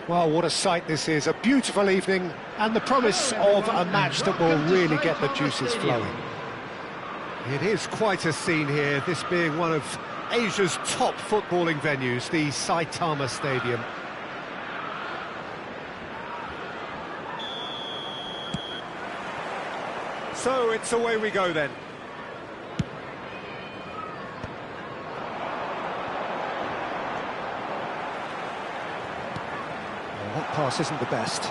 Well, what a sight this is, a beautiful evening and the promise of a match that will really get the juices flowing. It is quite a scene here, this being one of Asia's top footballing venues, the Saitama Stadium. So it's away we go then. Well, that pass isn't the best.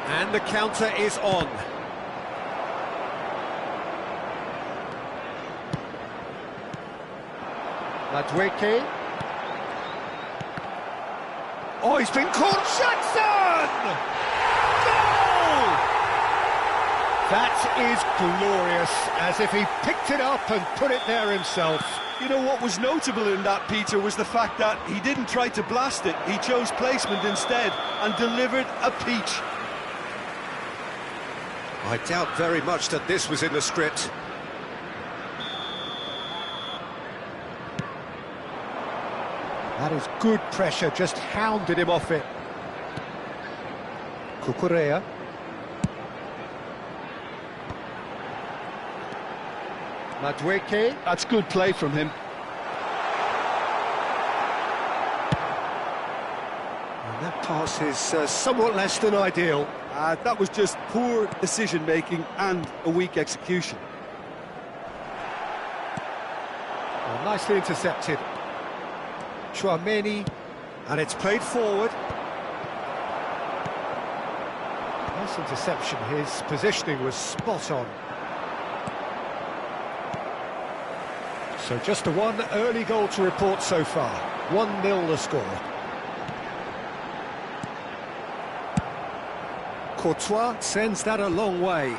And the counter is on. Madueke. Oh, he's been caught! Jackson! Goal! That is glorious, as if he picked it up and put it there himself. You know what was notable in that, Peter, was the fact that he didn't try to blast it. He chose placement instead and delivered a peach. I doubt very much that this was in the script. That is good pressure, just hounded him off it. Cucurella. Madueke. That's good play from him. And that pass is somewhat less than ideal. That was just poor decision-making and a weak execution. Well, nicely intercepted. Tchouaméni, and it's played forward. Nice interception, his positioning was spot on. So just the one early goal to report so far. 1-0 the score. Courtois sends that a long way.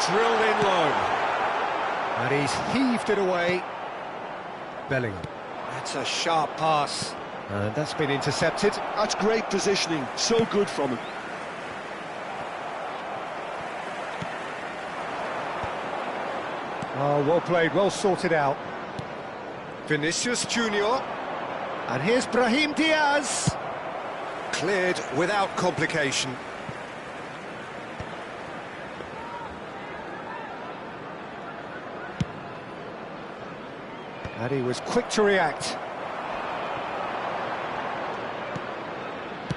Drilled in low. And he's heaved it away. Bellingham. That's a sharp pass. And that's been intercepted. That's great positioning. So good from him. Oh, well played, well sorted out. Vinicius Junior. And here's Brahim Diaz. Cleared without complication. And he was quick to react.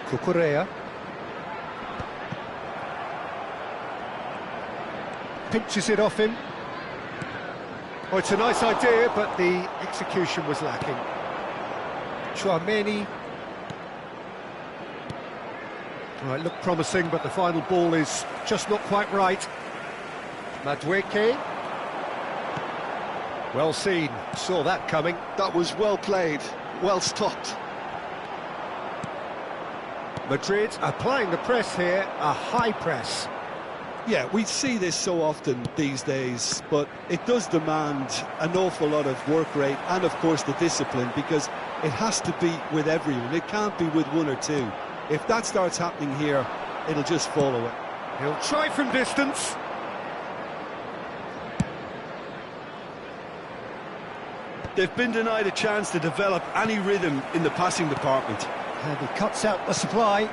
Cucurella. Pinches it off him. Oh, it's a nice idea, but the execution was lacking. Tchouaméni. Well, it looked promising, but the final ball is just not quite right. Madueke. Well seen, saw that coming. That was well played, well stopped. Madrid applying the press here, a high press. Yeah, we see this so often these days, but it does demand an awful lot of work rate and, of course, the discipline, because it has to be with everyone. It can't be with one or two. If that starts happening here, it'll just fall away. He'll try from distance. They've been denied a chance to develop any rhythm in the passing department. And he cuts out the supply.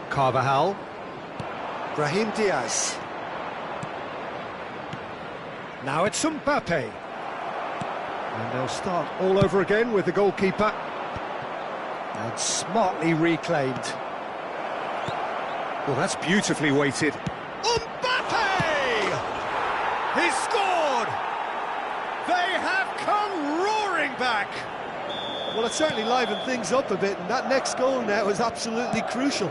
Carvajal. Brahim Diaz. Now it's Mbappe. And they'll start all over again with the goalkeeper. And smartly reclaimed. Well, that's beautifully weighted. Mbappe! He's scored! They have come roaring back! Well, it certainly livened things up a bit, and that next goal now is absolutely crucial.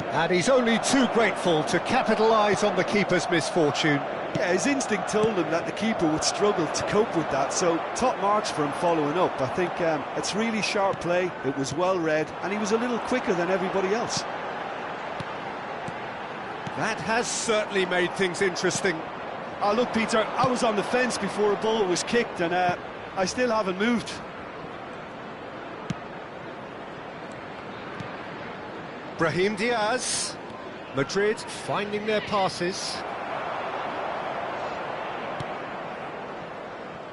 And he's only too grateful to capitalise on the keeper's misfortune. Yeah, his instinct told him that the keeper would struggle to cope with that, so top marks for him following up. I think it's really sharp play, it was well read, and he was a little quicker than everybody else. That has certainly made things interesting. Oh, look, Peter, I was on the fence before a ball was kicked, and I still haven't moved. Brahim Diaz. Madrid finding their passes.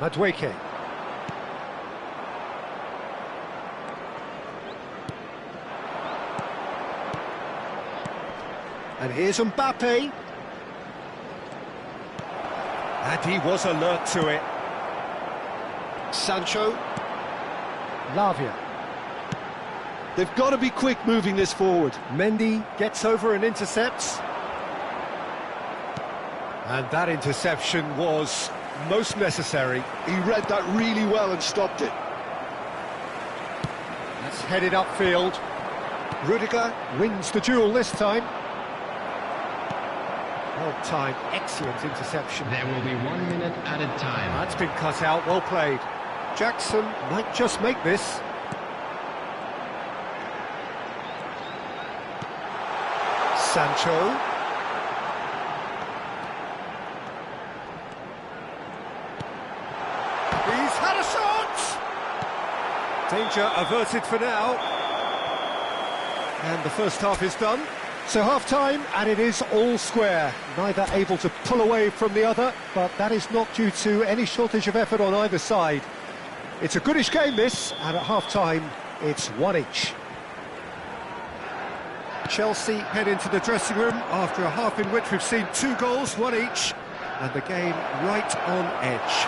Madueke. And here's Mbappe. And he was alert to it. Sancho. Lavia. They've got to be quick moving this forward. Mendy gets over and intercepts. And that interception was most necessary. He read that really well and stopped it. That's headed upfield. Rudiger wins the duel this time. Well timed, excellent interception. There will be 1 minute added time. That's been cut out, well played. Jackson might just make this. Sancho. He's had a shot! Danger averted for now. And the first half is done. So half-time, and it is all square. Neither able to pull away from the other, but that is not due to any shortage of effort on either side. It's a goodish game, this, and at half-time, it's one each. Chelsea head into the dressing room after a half in which we've seen 2 goals, one each, and the game right on edge.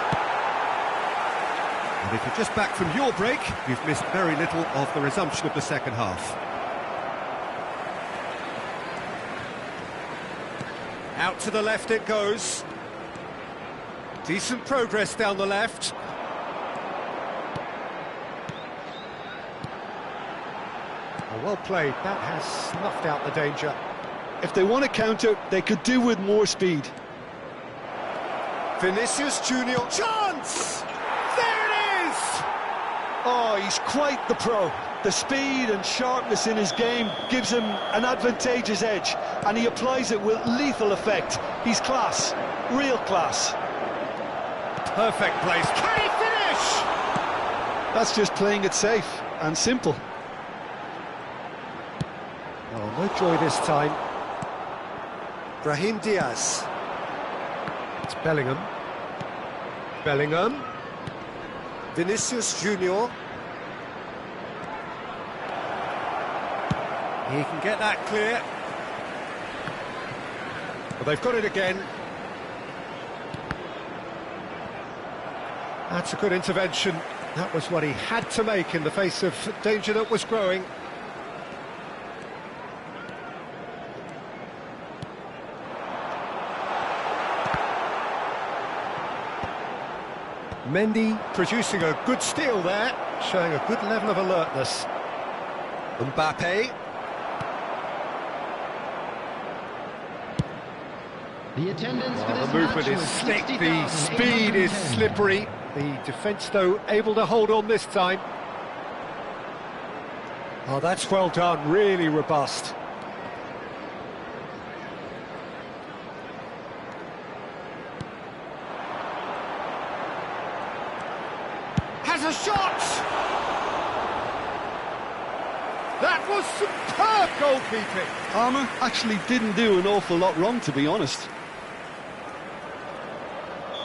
And if you're just back from your break, you've missed very little of the resumption of the second half. Out to the left it goes. Decent progress down the left. Oh, well played, that has snuffed out the danger. If they want to counter, they could do with more speed. Vinicius Junior, chance! There it is! Oh, he's quite the pro. The speed and sharpness in his game gives him an advantageous edge, and he applies it with lethal effect. He's class, real class. Perfect place, can he finish? That's just playing it safe and simple. Oh, no joy this time. Brahim Diaz. It's Bellingham. Bellingham. Vinicius Junior. He can get that clear. But they've got it again. That's a good intervention. That was what he had to make in the face of danger that was growing. Mendy producing a good steal there, showing a good level of alertness. Mbappe. The attendance for this The movement match is was slick, the speed is 60,810. slippery. The defence, though, able to hold on this time. Oh, that's well done, really robust. Has a shot! That was superb goalkeeping. Armour actually didn't do an awful lot wrong, to be honest.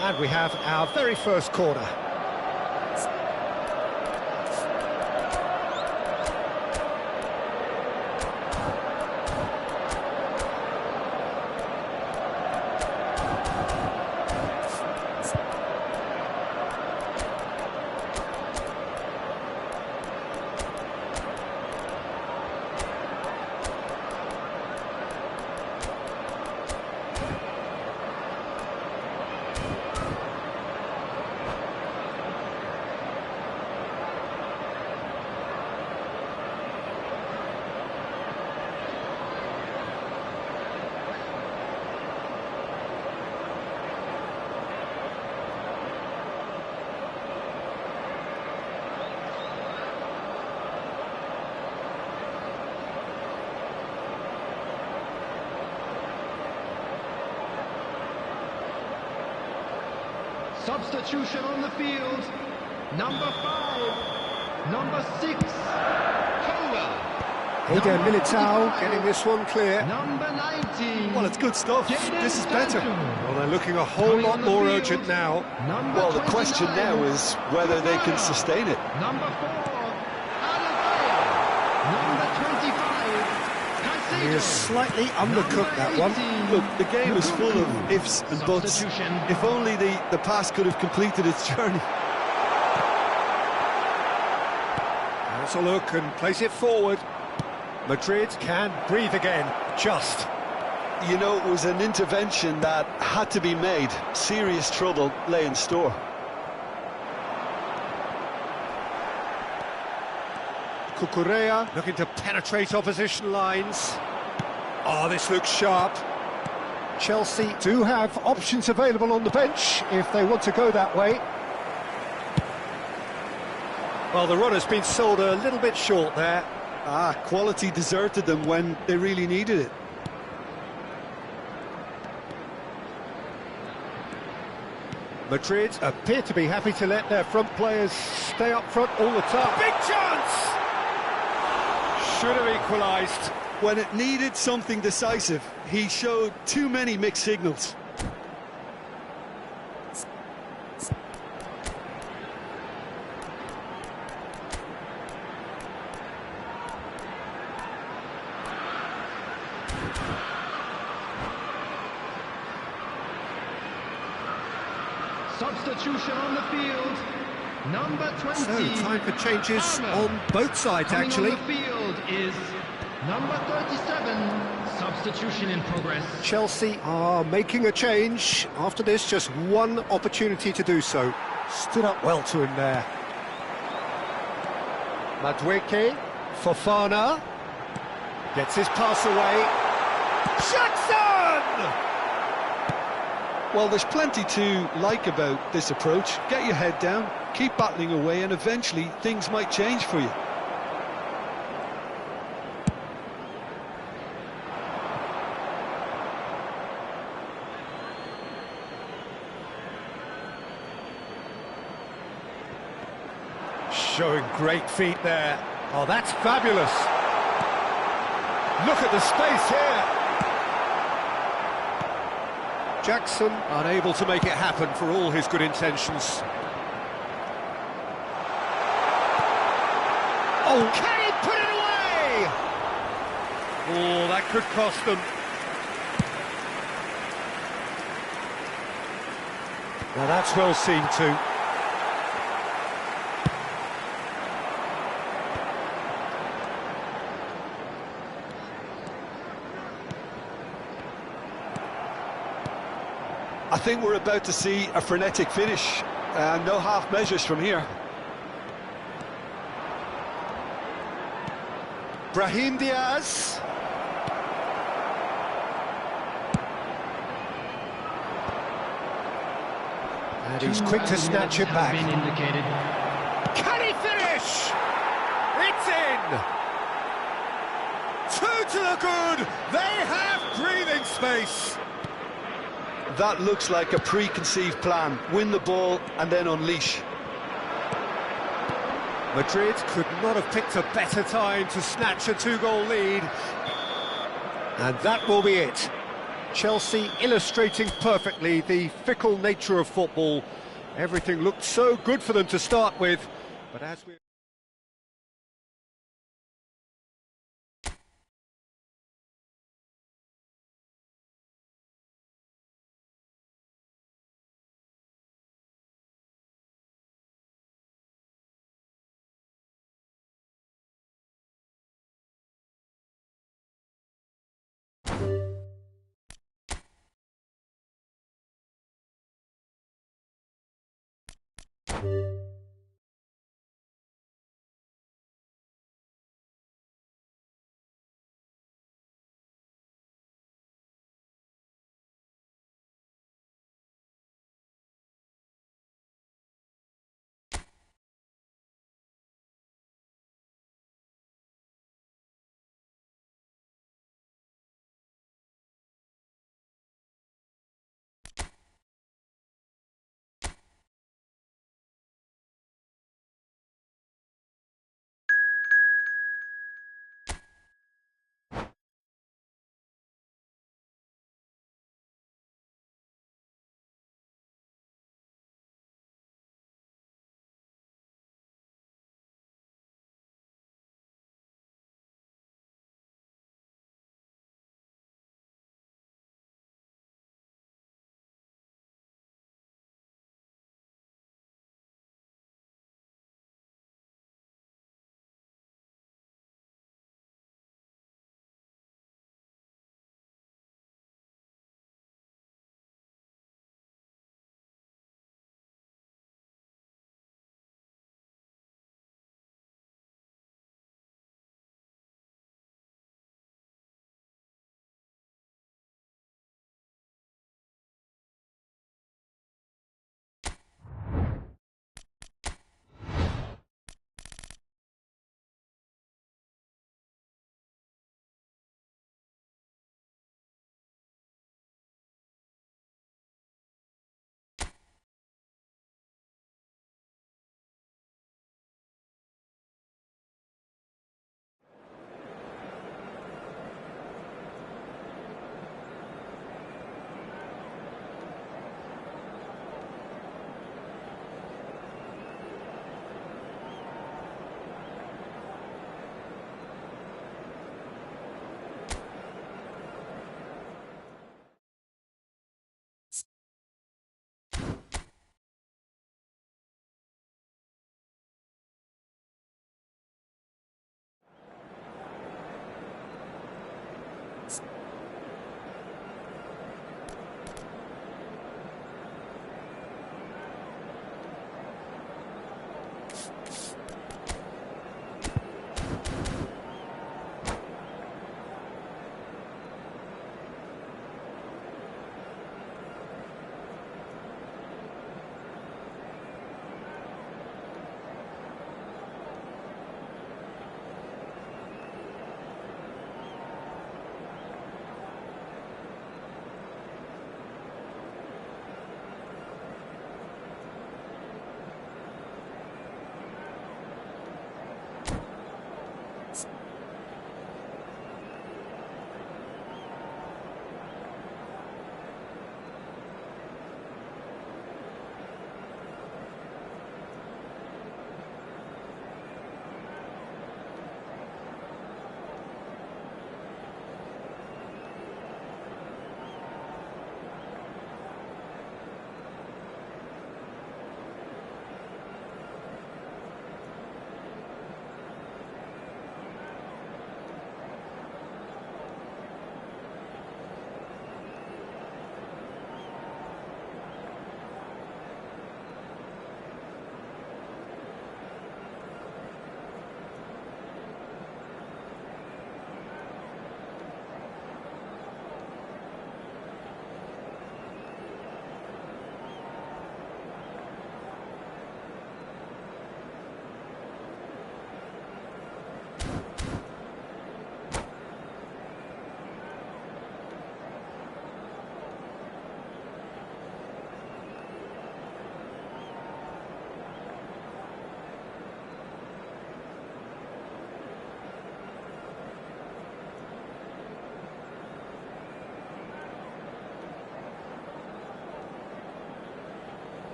And we have our very first corner. Substitution on the field. Number 5, number 6, Colwell. Eder Militao getting this one clear. Number 19. Well, it's good stuff. This is better. Well, they're looking a whole lot more urgent now. Number Well, the 29. question now is whether they can sustain it. Number 4. Alafaya. Number 25. He has slightly undercooked that one. Look, the game is full of ifs and buts. Substitution. If only the pass could have completed its journey. Has a look and plays it forward. Madrid can breathe again, just. You know, it was an intervention that had to be made. Serious trouble lay in store. Cucurella looking to penetrate opposition lines. Oh, this looks sharp. Chelsea do have options available on the bench if they want to go that way. Well, the run has been sold a little bit short there. Quality deserted them when they really needed it. Madrid appear to be happy to let their front players stay up front all the time. Big chance! Should have equalised. When it needed something decisive, he showed too many mixed signals. Substitution on the field. Number 20. So, time for changes Palmer. on both sides, Coming actually. on the field is number 37. Substitution in progress. Chelsea are making a change. After this, just one opportunity to do so. Stood up well to him there. Madueke, Fofana, gets his pass away. Jackson! Well, there's plenty to like about this approach. Get your head down, keep battling away, and eventually things might change for you. Showing great feet there. Oh, that's fabulous. Look at the space here. Jackson unable to make it happen for all his good intentions. Oh, can he put it away? Oh, that could cost them. Now that's well seen too. I think we're about to see a frenetic finish. No half measures from here. Brahim Diaz. And he's quick to snatch it back. Been indicated. Can he finish? It's in! Two to the good! They have breathing space! That looks like a preconceived plan. Win the ball and then unleash. Madrid could not have picked a better time to snatch a two-goal lead. And that will be it. Chelsea illustrating perfectly the fickle nature of football. Everything looked so good for them to start with, but as we...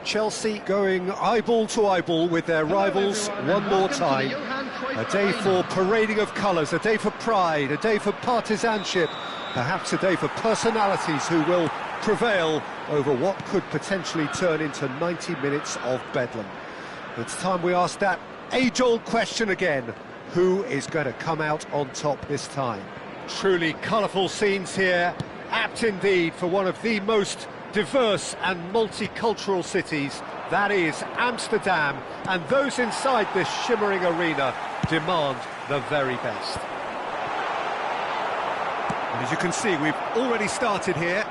Chelsea going eyeball to eyeball with their rivals one more time. A day for parading of colours, a day for pride, a day for partisanship, perhaps a day for personalities who will prevail over what could potentially turn into 90 minutes of bedlam. It's time we ask that age-old question again. Who is going to come out on top this time? Truly colourful scenes here, apt indeed for one of the most diverse and multicultural cities, that is Amsterdam, and those inside this shimmering arena demand the very best. And as you can see, we've already started here.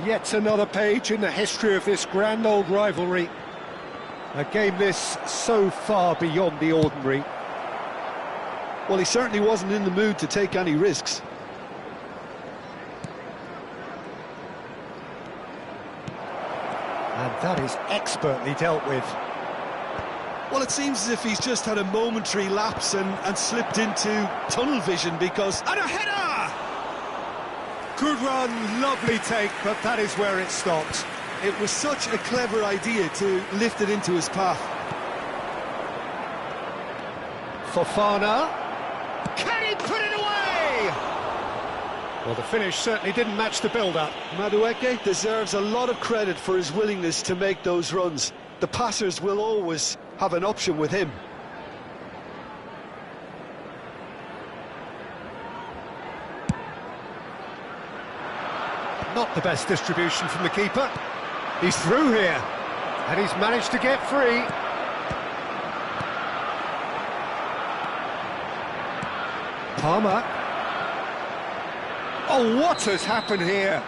Yet another page in the history of this grand old rivalry. A game this so far beyond the ordinary. Well, he certainly wasn't in the mood to take any risks. And that is expertly dealt with. Well, it seems as if he's just had a momentary lapse and slipped into tunnel vision because... And a header! Good run, lovely take, but that is where it stopped. It was such a clever idea to lift it into his path. Fofana. Can he put it away? Well, the finish certainly didn't match the build-up. Madueke deserves a lot of credit for his willingness to make those runs. The passers will always have an option with him. Not the best distribution from the keeper. He's through here, and he's managed to get free. Palmer. Oh, what has happened here?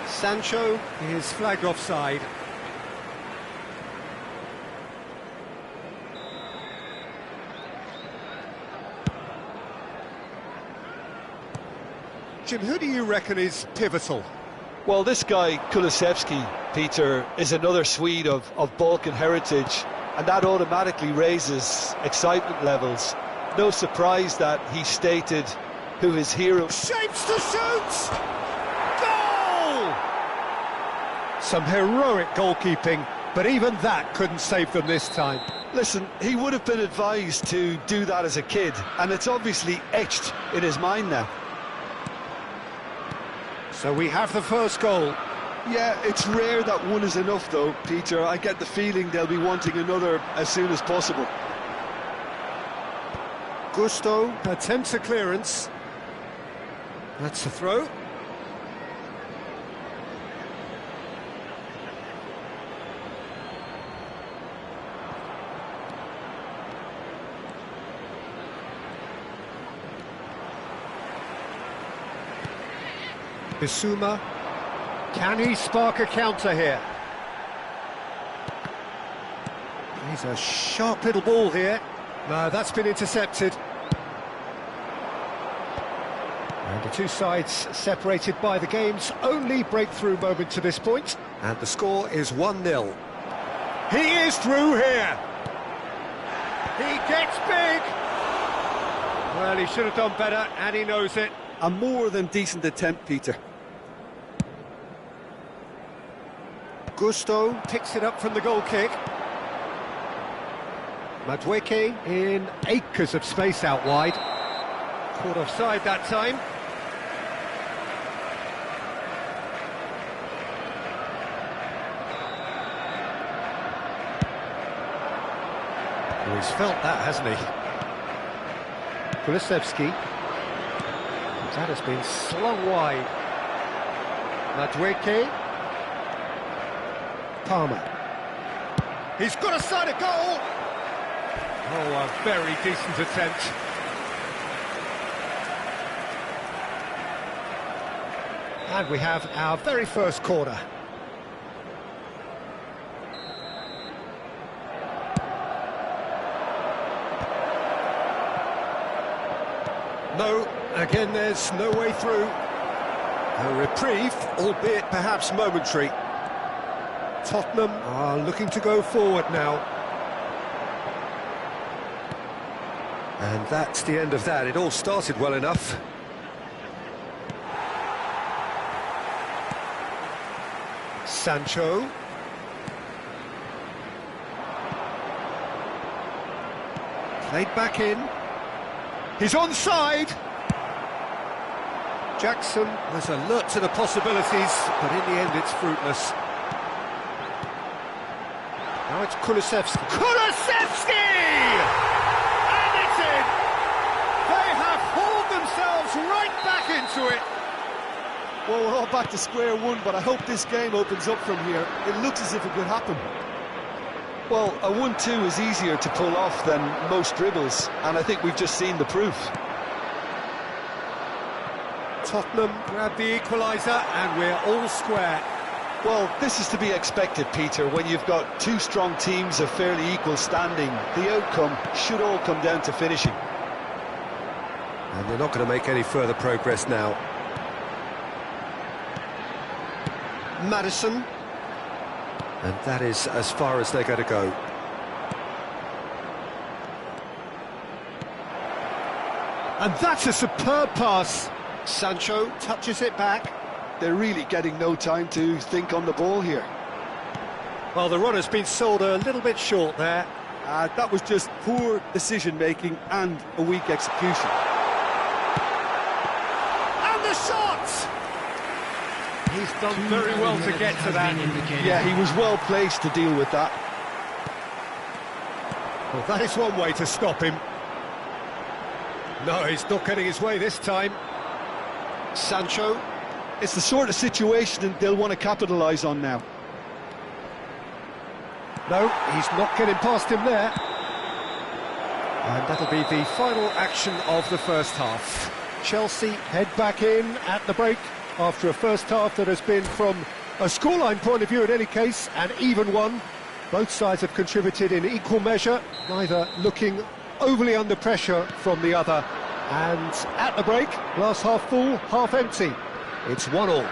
Sancho is flagged offside. Jim, who do you reckon is pivotal? Well, this guy, Kulusevski, Peter, is another Swede of Balkan heritage, and that automatically raises excitement levels. No surprise that he stated who his hero... Shapes to shoot! Goal! Some heroic goalkeeping, but even that couldn't save them this time. Listen, he would have been advised to do that as a kid, and it's obviously etched in his mind now. So we have the first goal. Yeah, it's rare that one is enough though, Peter. I get the feeling they'll be wanting another as soon as possible. Gusto attempts a clearance. That's a throw. Bissouma, can he spark a counter here? He's a sharp little ball here. No, that's been intercepted. And the two sides separated by the game's only breakthrough moment to this point. And the score is 1-0. He is through here. He gets big. Well, he should have done better, and he knows it. A more than decent attempt, Peter. Gusto picks it up from the goal kick. Madueke in acres of space out wide. Caught offside that time. Oh, he's felt that, hasn't he? Kulusevski. That has been slung wide. Madueke. Palmer. He's got a side of goal! Oh, a very decent attempt. And we have our very first corner. No, again there's no way through. A reprieve, albeit perhaps momentary. Tottenham are looking to go forward now. And that's the end of that. It all started well enough. Sancho. Played back in. He's onside. Jackson was alert to the possibilities, but in the end it's fruitless. Now it's Kulusevski. Kulusevski! And it's in! They have hauled themselves right back into it. Well, we're all back to square one, but I hope this game opens up from here. It looks as if it could happen. Well, a 1-2 is easier to pull off than most dribbles, and I think we've just seen the proof. Tottenham grab the equaliser, and we're all square. Well, this is to be expected, Peter. When you've got two strong teams of fairly equal standing, the outcome should all come down to finishing. And they're not going to make any further progress now. Maddison. And that is as far as they're going to go. And that's a superb pass. Sancho touches it back. They're really getting no time to think on the ball here. Well, the runner's been sold a little bit short there. That was just poor decision-making and a weak execution. And the shot! He's done very well to get to that. Yeah, he was well placed to deal with that. Well, that is one way to stop him. No, he's not getting his way this time. Sancho. It's the sort of situation they'll want to capitalise on now. No, he's not getting past him there. And that'll be the final action of the first half. Chelsea head back in at the break after a first half that has been, from a scoreline point of view in any case, an even one. Both sides have contributed in equal measure, neither looking overly under pressure from the other. And at the break, glass half full, half empty. It's 1-1.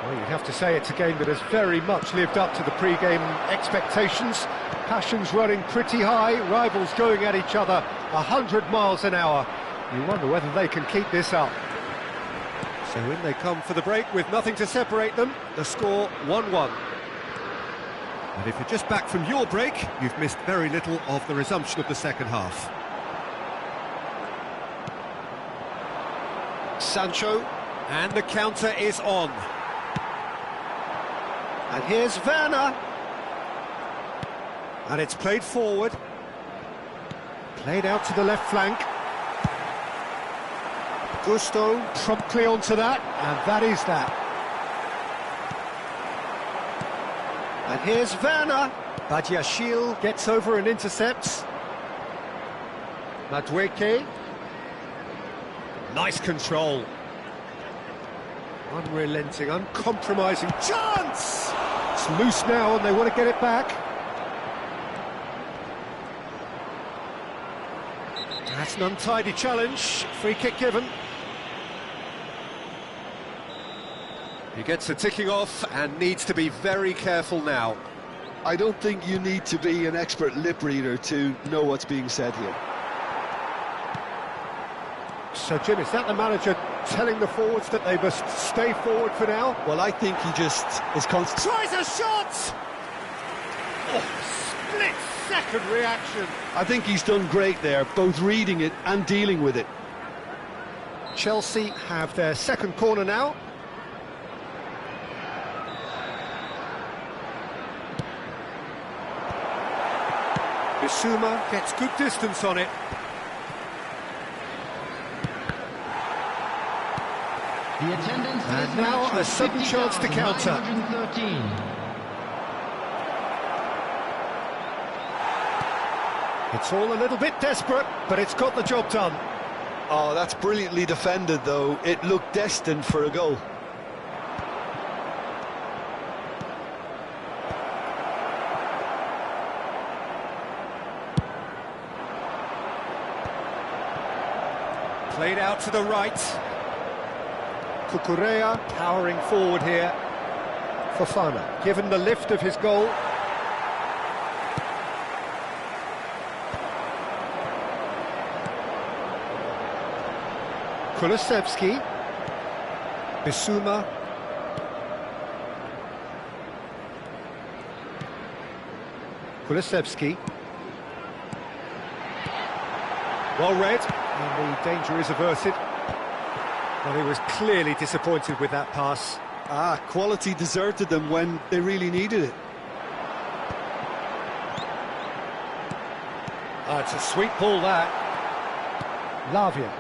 Well, you'd have to say it's a game that has very much lived up to the pre-game expectations. Passions running pretty high, rivals going at each other 100 miles an hour. You wonder whether they can keep this up. So in they come for the break with nothing to separate them. The score 1-1. And if you're just back from your break, you've missed very little of the resumption of the second half. Sancho, and the counter is on. And here's Werner. And it's played forward. Played out to the left flank. Gusto promptly onto that, and that is that. And here's Werner. Badiashile gets over and intercepts. Madueke. Nice control. Unrelenting, uncompromising chance! It's loose now and they want to get it back. That's an untidy challenge. Free kick given. He gets the ticking off and needs to be very careful now. I don't think you need to be an expert lip reader to know what's being said here. So, Jim, is that the manager telling the forwards that they must stay forward for now? Well, I think he just is constant. Tries a shot! Oh, split-second reaction. I think he's done great there, both reading it and dealing with it. Chelsea have their second corner now. Bissouma gets good distance on it. The attendance And now a sudden chance to counter. It's all a little bit desperate, but it's got the job done. Oh, that's brilliantly defended, though. It looked destined for a goal. Played out to the right. Cucurella powering forward here. Fofana, given the lift of his goal. Kulusevski. Bissouma. Kulusevski. Well read, and the danger is averted. Well, he was clearly disappointed with that pass. Quality deserted them when they really needed it. It's a sweet ball, that. Lavia.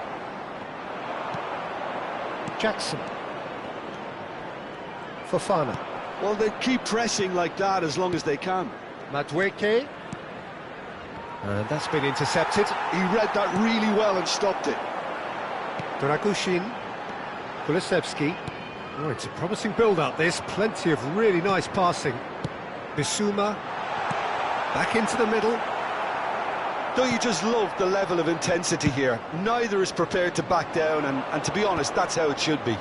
Jackson. Fofana. Well, they keep pressing like that as long as they can. Madueke. And that's been intercepted. He read that really well and stopped it. Dragushin. Kulusevski. Oh, it's a promising build-up, this. Plenty of really nice passing. Bissouma. Back into the middle. Don't you just love the level of intensity here? Neither is prepared to back down, and to be honest, that's how it should be.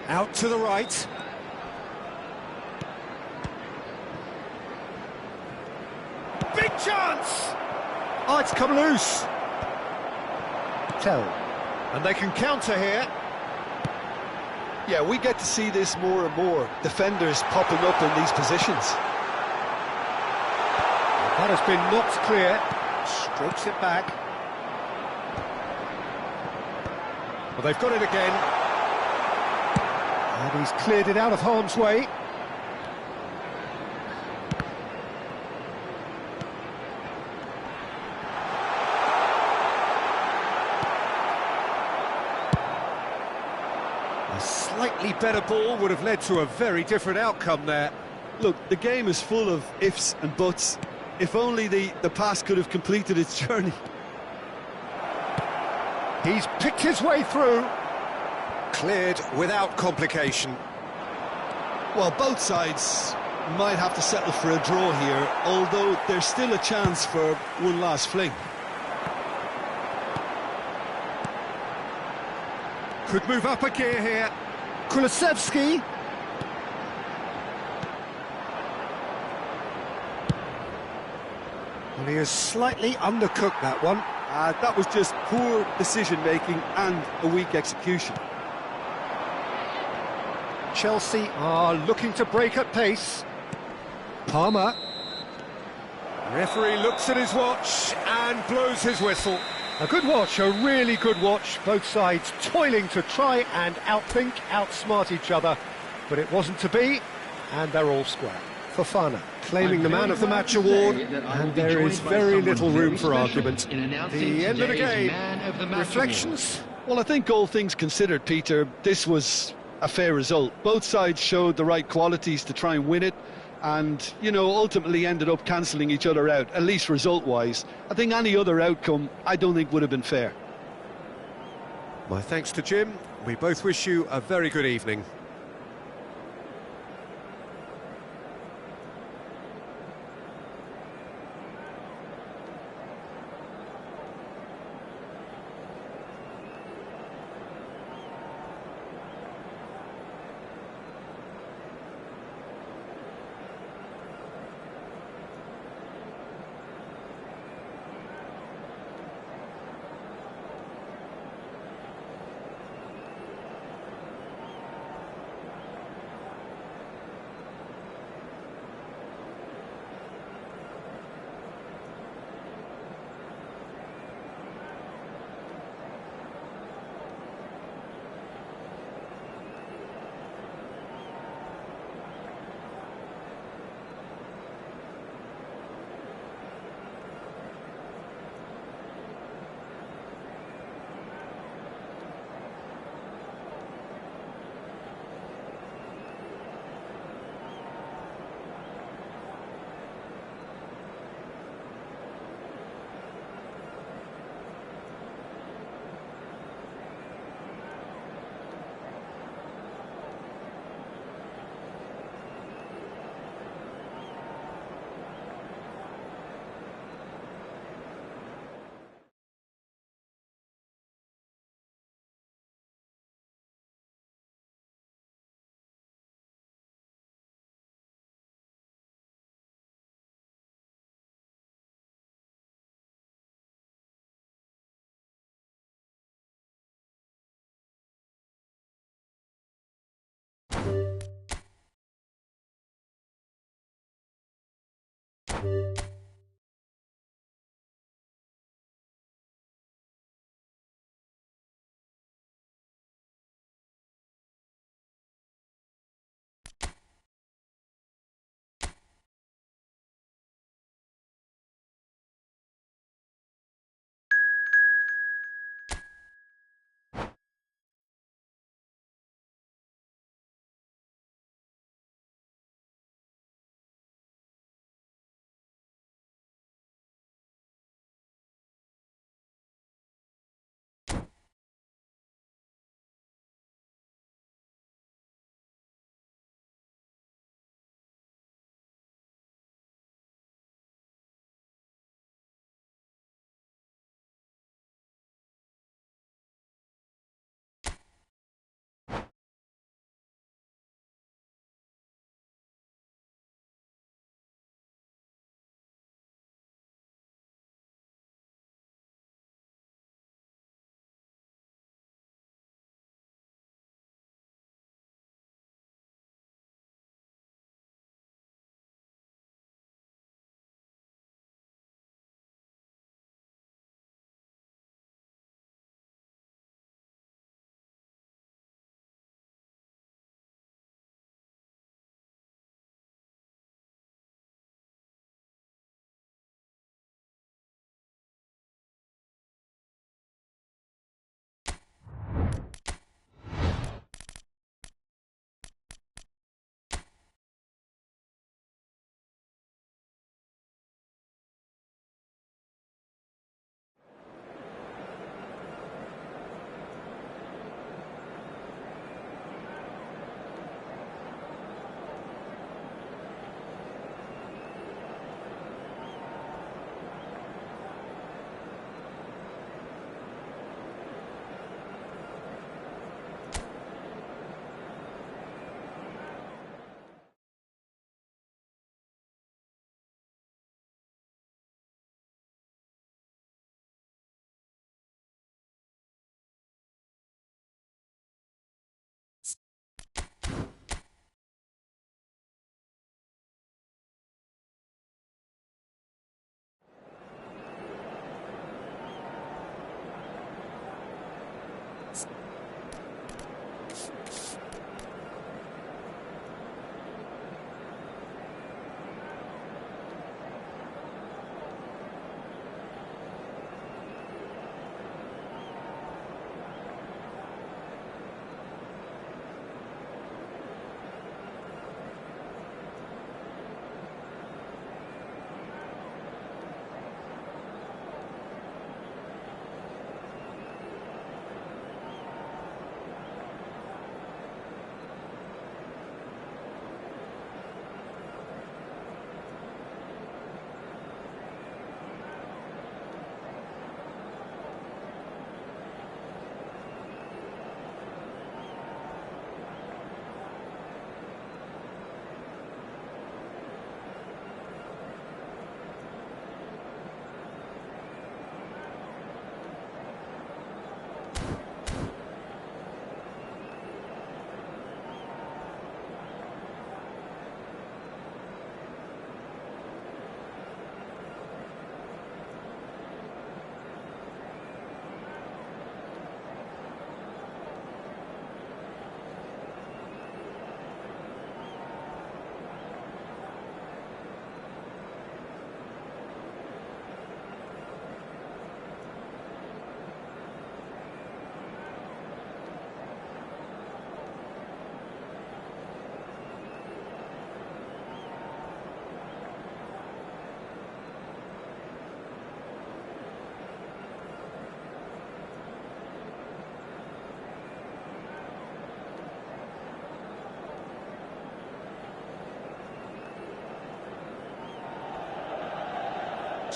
Out to the right. Big chance! Oh, it's come loose. Tell. And they can counter here. Yeah, we get to see this more and more. Defenders popping up in these positions. That has been knocked clear. Strokes it back. Well, they've got it again. And he's cleared it out of harm's way. A slightly better ball would have led to a very different outcome there. Look, the game is full of ifs and buts. If only the pass could have completed its journey. He's picked his way through. Cleared without complication. Well, both sides might have to settle for a draw here, although there's still a chance for one last fling. Could move up a gear here. Kulusevski. Well, he has slightly undercooked that one. That was just poor decision-making and a weak execution. Chelsea are looking to break at pace. Palmer. Referee looks at his watch and blows his whistle. A good watch, a really good watch. Both sides toiling to try and outthink, outsmart each other. But it wasn't to be, and they're all square. Fofana claiming the Man of the Match award, and there is very little room for argument. The end of the game. Reflections? Well, I think all things considered, Peter, this was a fair result. Both sides showed the right qualities to try and win it, and, you know, ultimately ended up cancelling each other out, at least result-wise. I think any other outcome, I don't think would have been fair. My thanks to Jim. We both wish you a very good evening.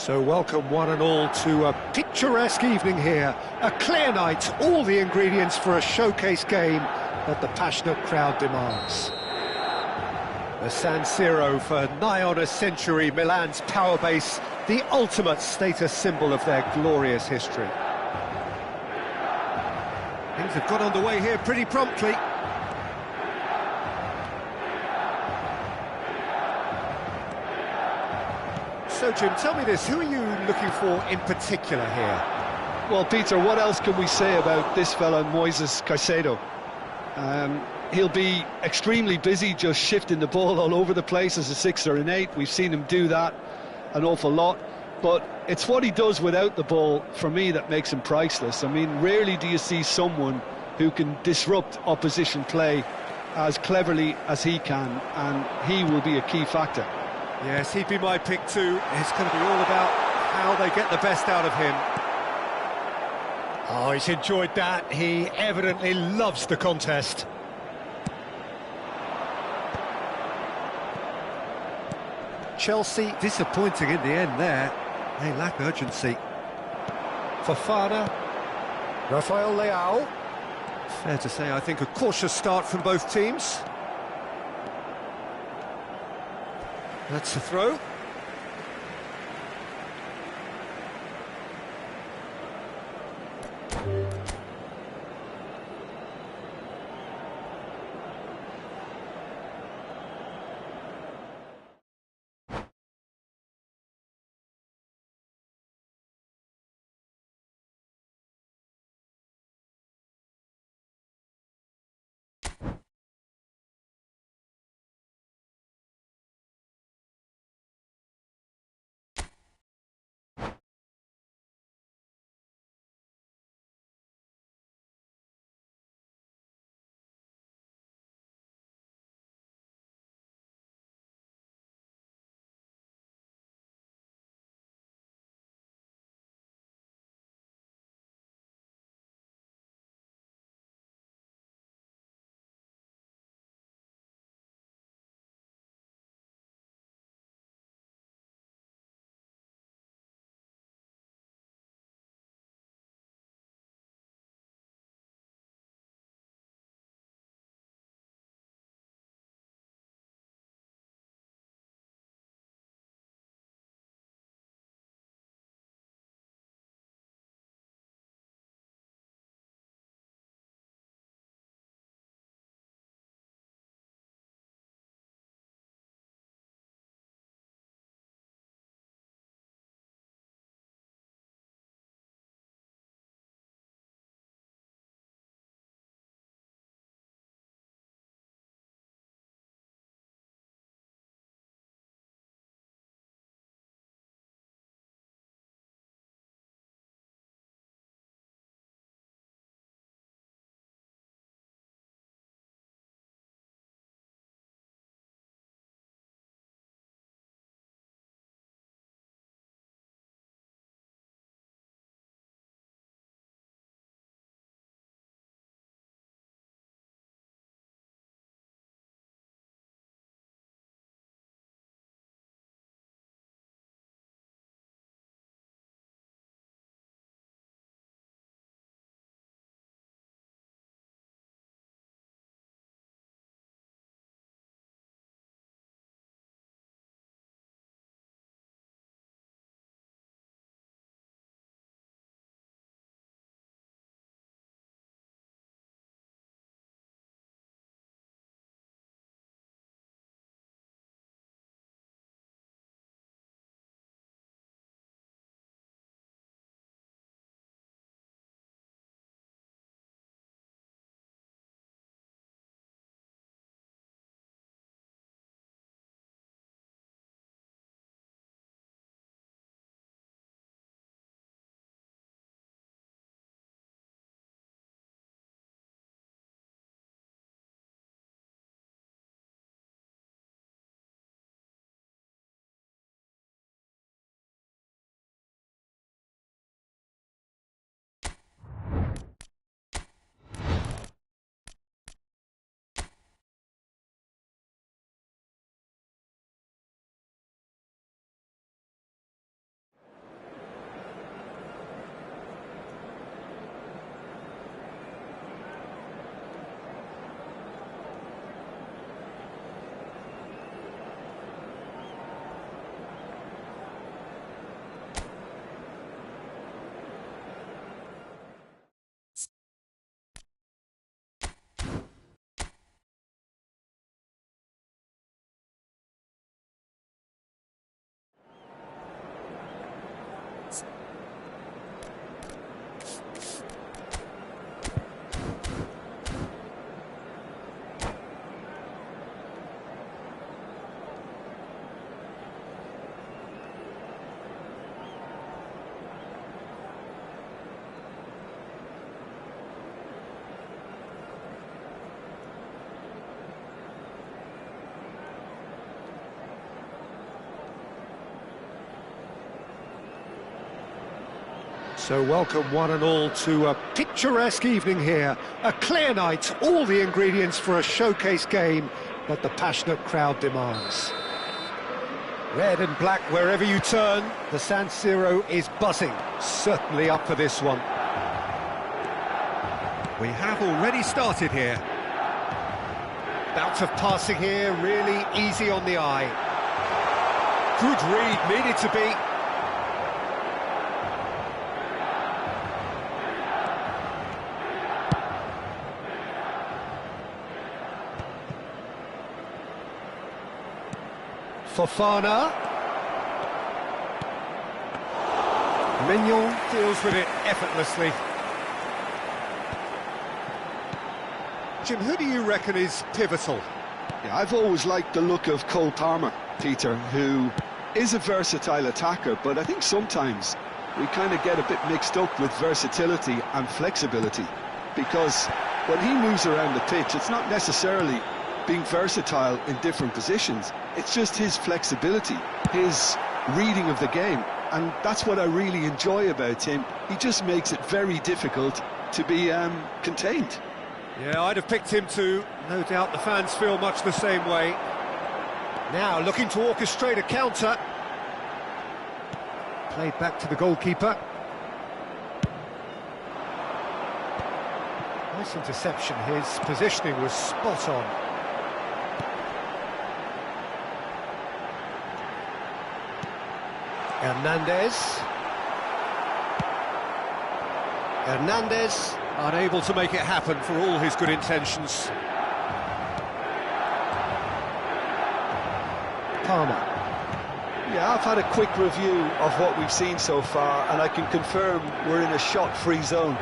So welcome one and all to a picturesque evening here. A clear night, all the ingredients for a showcase game that the passionate crowd demands. The San Siro for nigh on a century, Milan's power base, the ultimate status symbol of their glorious history. Things have got underway here pretty promptly. So, Jim, tell me this, who are you looking for in particular here? Well, Peter, what else can we say about this fella, Moises Caicedo? He'll be extremely busy just shifting the ball all over the place as a 6 or an 8. We've seen him do that an awful lot. But it's what he does without the ball, for me, that makes him priceless. I mean, rarely do you see someone who can disrupt opposition play as cleverly as he can, and he will be a key factor. Yes, he'd be my pick too. It's going to be all about how they get the best out of him. Oh, he's enjoyed that. He evidently loves the contest. Chelsea disappointing in the end there. They lack urgency. Fofana. Rafael Leao. Fair to say, I think, a cautious start from both teams. That's a throw. So welcome one and all to a picturesque evening here. A clear night, all the ingredients for a showcase game that the passionate crowd demands. Red and black wherever you turn, the San Siro is buzzing. Certainly up for this one. We have already started here. Bout of passing here, really easy on the eye. Good read, needed to be. Fofana. Mignon deals with it effortlessly. Jim, who do you reckon is pivotal? Yeah, I've always liked the look of Cole Palmer, Peter, who is a versatile attacker, but I think sometimes we kind of get a bit mixed up with versatility and flexibility, because when he moves around the pitch, it's not necessarily being versatile in different positions, it's just his flexibility, his reading of the game, and that's what I really enjoy about him. He just makes it very difficult to be contained. Yeah, I'd have picked him too. No doubt the fans feel much the same way. Now looking to orchestrate a counter. Played back to the goalkeeper. Nice interception, his positioning was spot on. Hernandez, unable to make it happen for all his good intentions. Palmer. Yeah, I've had a quick review of what we've seen so far, and I can confirm we're in a shot-free zone.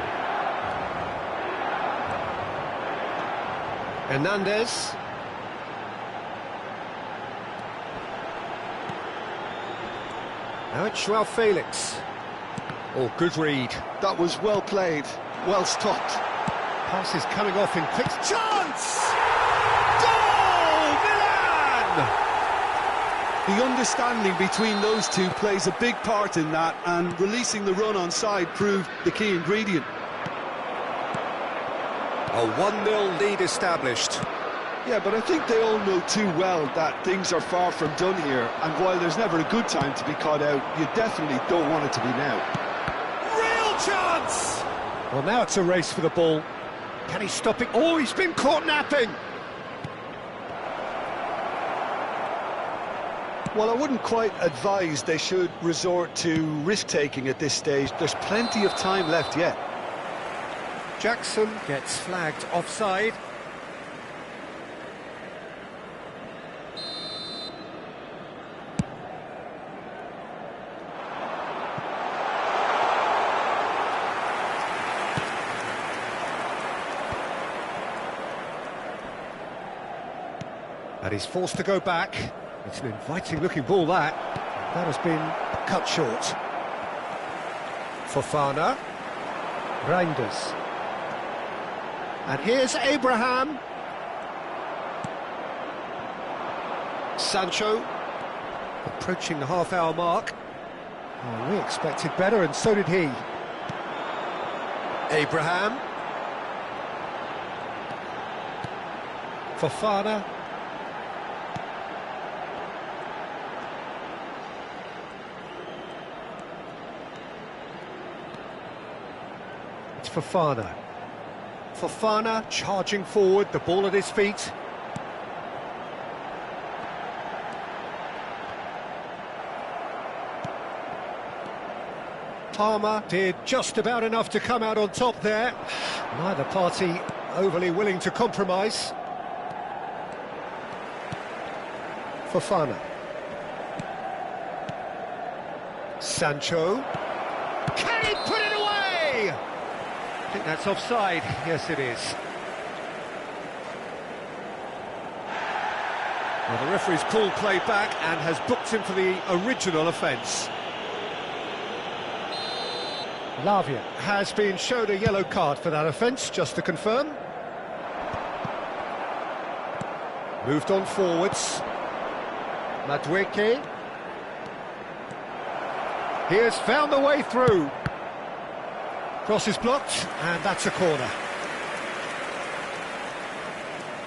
Hernandez. Now it's Joao Felix. Oh, good read. That was well played, well stopped. Pass is coming off in quick. Chance! Goal! Milan! The understanding between those two plays a big part in that, and releasing the run on side proved the key ingredient. A 1-0 lead established. Yeah, but I think they all know too well that things are far from done here, and while there's never a good time to be caught out, you definitely don't want it to be now. Real chance! Well, now it's a race for the ball. Can he stop it? Oh, he's been caught napping! Well, I wouldn't quite advise they should resort to risk-taking at this stage. There's plenty of time left yet. Jackson gets flagged offside. And he's forced to go back. It's an inviting-looking ball, that. That has been cut short. Fofana. Reinders. And here's Abraham. Sancho. Approaching the half-hour mark. Oh, we expected better, and so did he. Abraham. Fofana. Fofana. Fofana charging forward, the ball at his feet. Palmer did just about enough to come out on top there. Neither party overly willing to compromise. Fofana. Sancho. Can he put it away? I think that's offside. Yes, it is. Well, the referee's pulled play back and has booked him for the original offence. Lavia has been showed a yellow card for that offence, just to confirm. Moved on forwards. Madueke. He has found the way through. Cross is blocked, and that's a corner.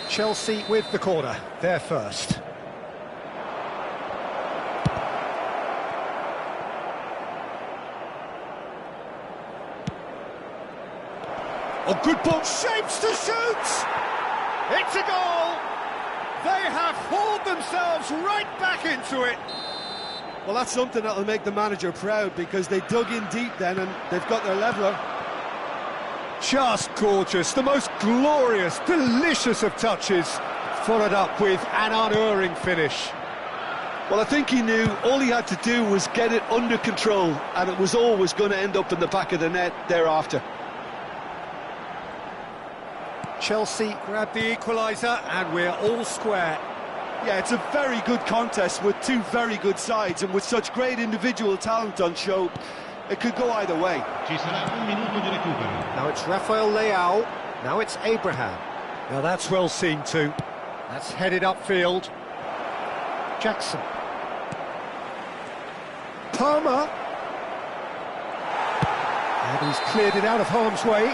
Chelsea with the corner, they're first. Oh, good ball, shapes to shoot! It's a goal! They have hauled themselves right back into it. Well, that's something that'll make the manager proud, because they dug in deep then and they've got their leveller. Just gorgeous, the most glorious, delicious of touches, followed up with an unerring finish. Well, I think he knew all he had to do was get it under control, and it was always going to end up in the back of the net thereafter. Chelsea grab the equaliser, and we're all square. Yeah, it's a very good contest with two very good sides, and with such great individual talent on show, it could go either way. Ci sarà un minuto di recupero. Now it's Rafael Leao, now it's Abraham. Now that's well seen too. That's headed upfield. Jackson. Palmer. And he's cleared it out of harm's way.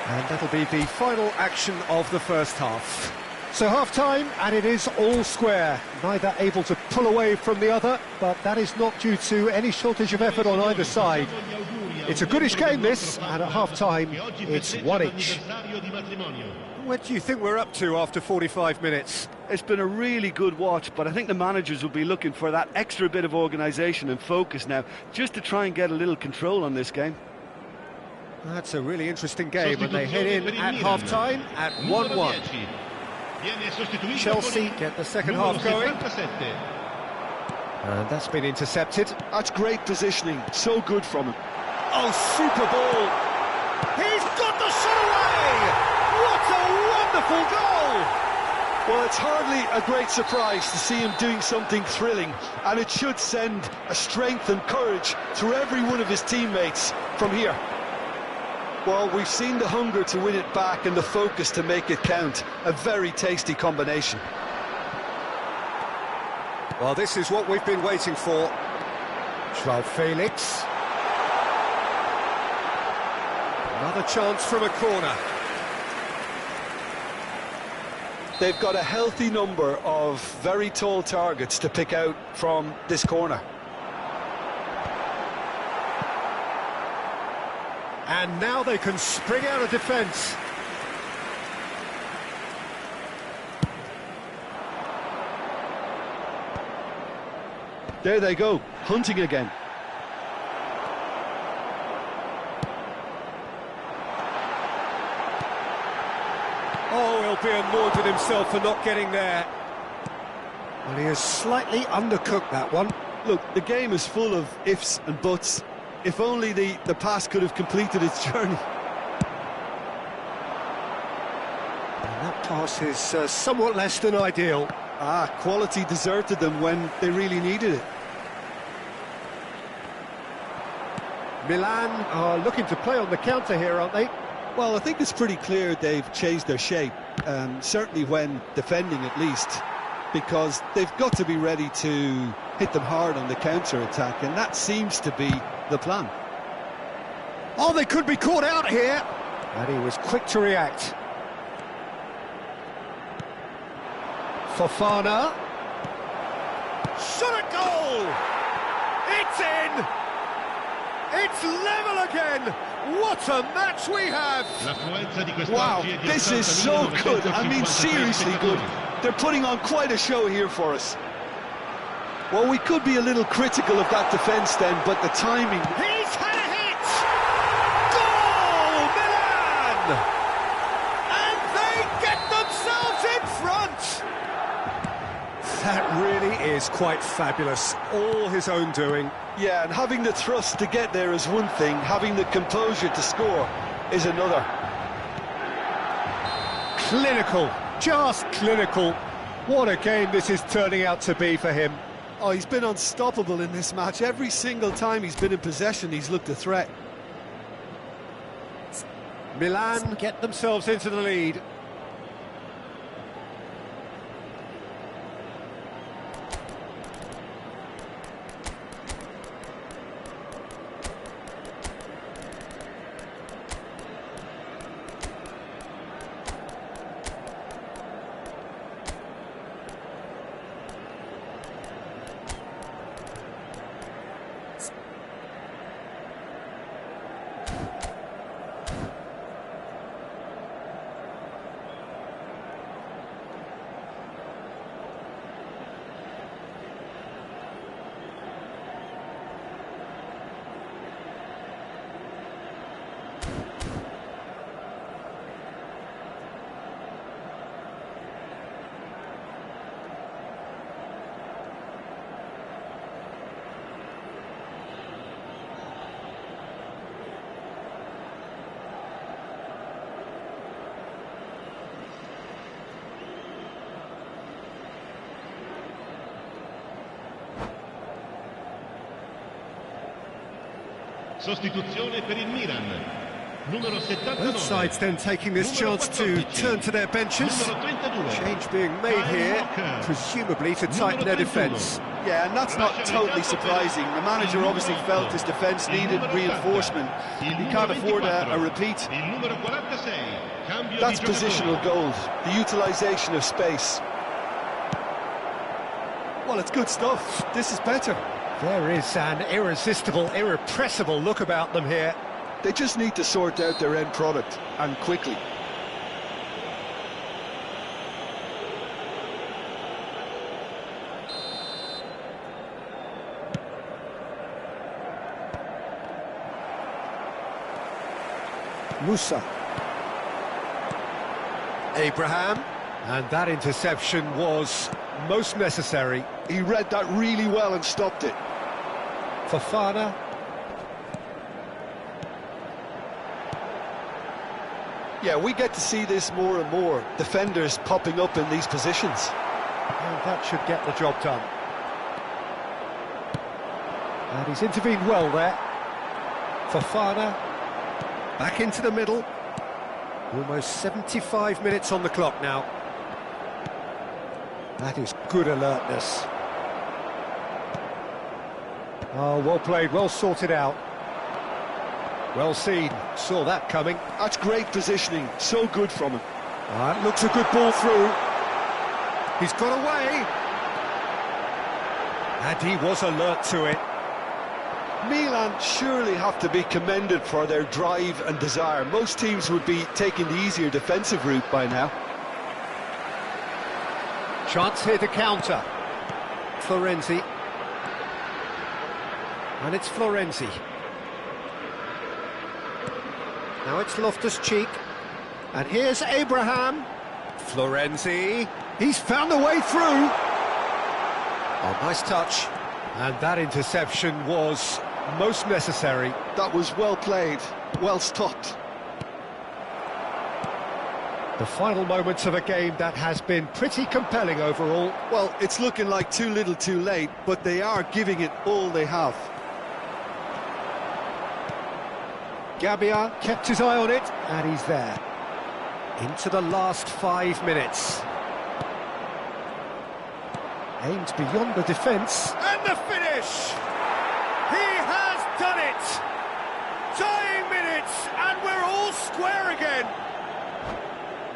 And that'll be the final action of the first half. So half-time, and it is all square. Neither able to pull away from the other, but that is not due to any shortage of effort on either side. It's a goodish game, this, and at half-time, it's one each. What do you think we're up to after 45 minutes? It's been a really good watch, but I think the managers will be looking for that extra bit of organisation and focus now, just to try and get a little control on this game. That's a really interesting game, and they head in at half-time at 1-1. Chelsea get the second half going. And that's been intercepted. That's great positioning, so good from him. Oh, super ball! He's got the shot away! What a wonderful goal! Well, it's hardly a great surprise to see him doing something thrilling, and it should send a strength and courage through every one of his teammates from here. Well, we've seen the hunger to win it back and the focus to make it count. A very tasty combination. Well, this is what we've been waiting for. João Felix. Another chance from a corner. They've got a healthy number of very tall targets to pick out from this corner. And now they can spring out of defence. There they go, hunting again. Oh, he'll be annoyed with himself for not getting there. Well, he has slightly undercooked that one. Look, the game is full of ifs and buts. If only the pass could have completed its journey. And that pass is somewhat less than ideal. Quality deserted them when they really needed it. Milan are looking to play on the counter here, aren't they? Well, I think it's pretty clear they've changed their shape, certainly when defending at least, because they've got to be ready to hit them hard on the counter-attack, and that seems to be the plan. Oh, they could be caught out here! And he was quick to react. Fofana. Shot at goal! It's in! It's level again! What a match we have! Wow, this is so good. I mean, seriously good. They're putting on quite a show here for us. Well, we could be a little critical of that defence then, but the timing... He's had a hit! Goal, Milan! And they get themselves in front! That really is quite fabulous. All his own doing. Yeah, and having the thrust to get there is one thing, having the composure to score is another. Clinical, just clinical. What a game this is turning out to be for him. Oh, he's been unstoppable in this match. Every single time he's been in possession, he's looked a threat. Milan get themselves into the lead. Sostituzione per il Milan. Numero 79. Both sides then taking this chance to turn to their benches. Numero 32. Change being made here, presumably to tighten their defence. Yeah, and that's not totally surprising. The manager obviously felt his defence needed reinforcement. He can't afford a repeat. Il numero 46. Cambio That's di giocatore. positional gold, the utilisation of space. Well, it's good stuff. This is better. There is an irresistible, irrepressible look about them here. They just need to sort out their end product, and quickly. Musa. Abraham. And that interception was most necessary. He read that really well and stopped it. Fofana. Yeah, we get to see this more and more. Defenders popping up in these positions. And that should get the job done. And he's intervened well there. Fofana. Back into the middle. Almost 75 minutes on the clock now. That is good alertness. Oh, well played, well sorted out. Well seen, saw that coming. That's great positioning, so good from him. That looks a good ball through. He's got away. And he was alert to it. Milan surely have to be commended for their drive and desire. Most teams would be taking the easier defensive route by now. Chance here to counter. Florenzi. And it's Florenzi. Now it's Loftus-Cheek. And here's Abraham. Florenzi. He's found the way through. Oh, nice touch. And that interception was most necessary. That was well played, well stopped. The final moments of a game that has been pretty compelling overall. Well, it's looking like too little too late, but they are giving it all they have. Gabbia kept his eye on it, and he's there. Into the last 5 minutes. Aimed beyond the defence. And the finish! He has done it! Dying minutes, and we're all square again.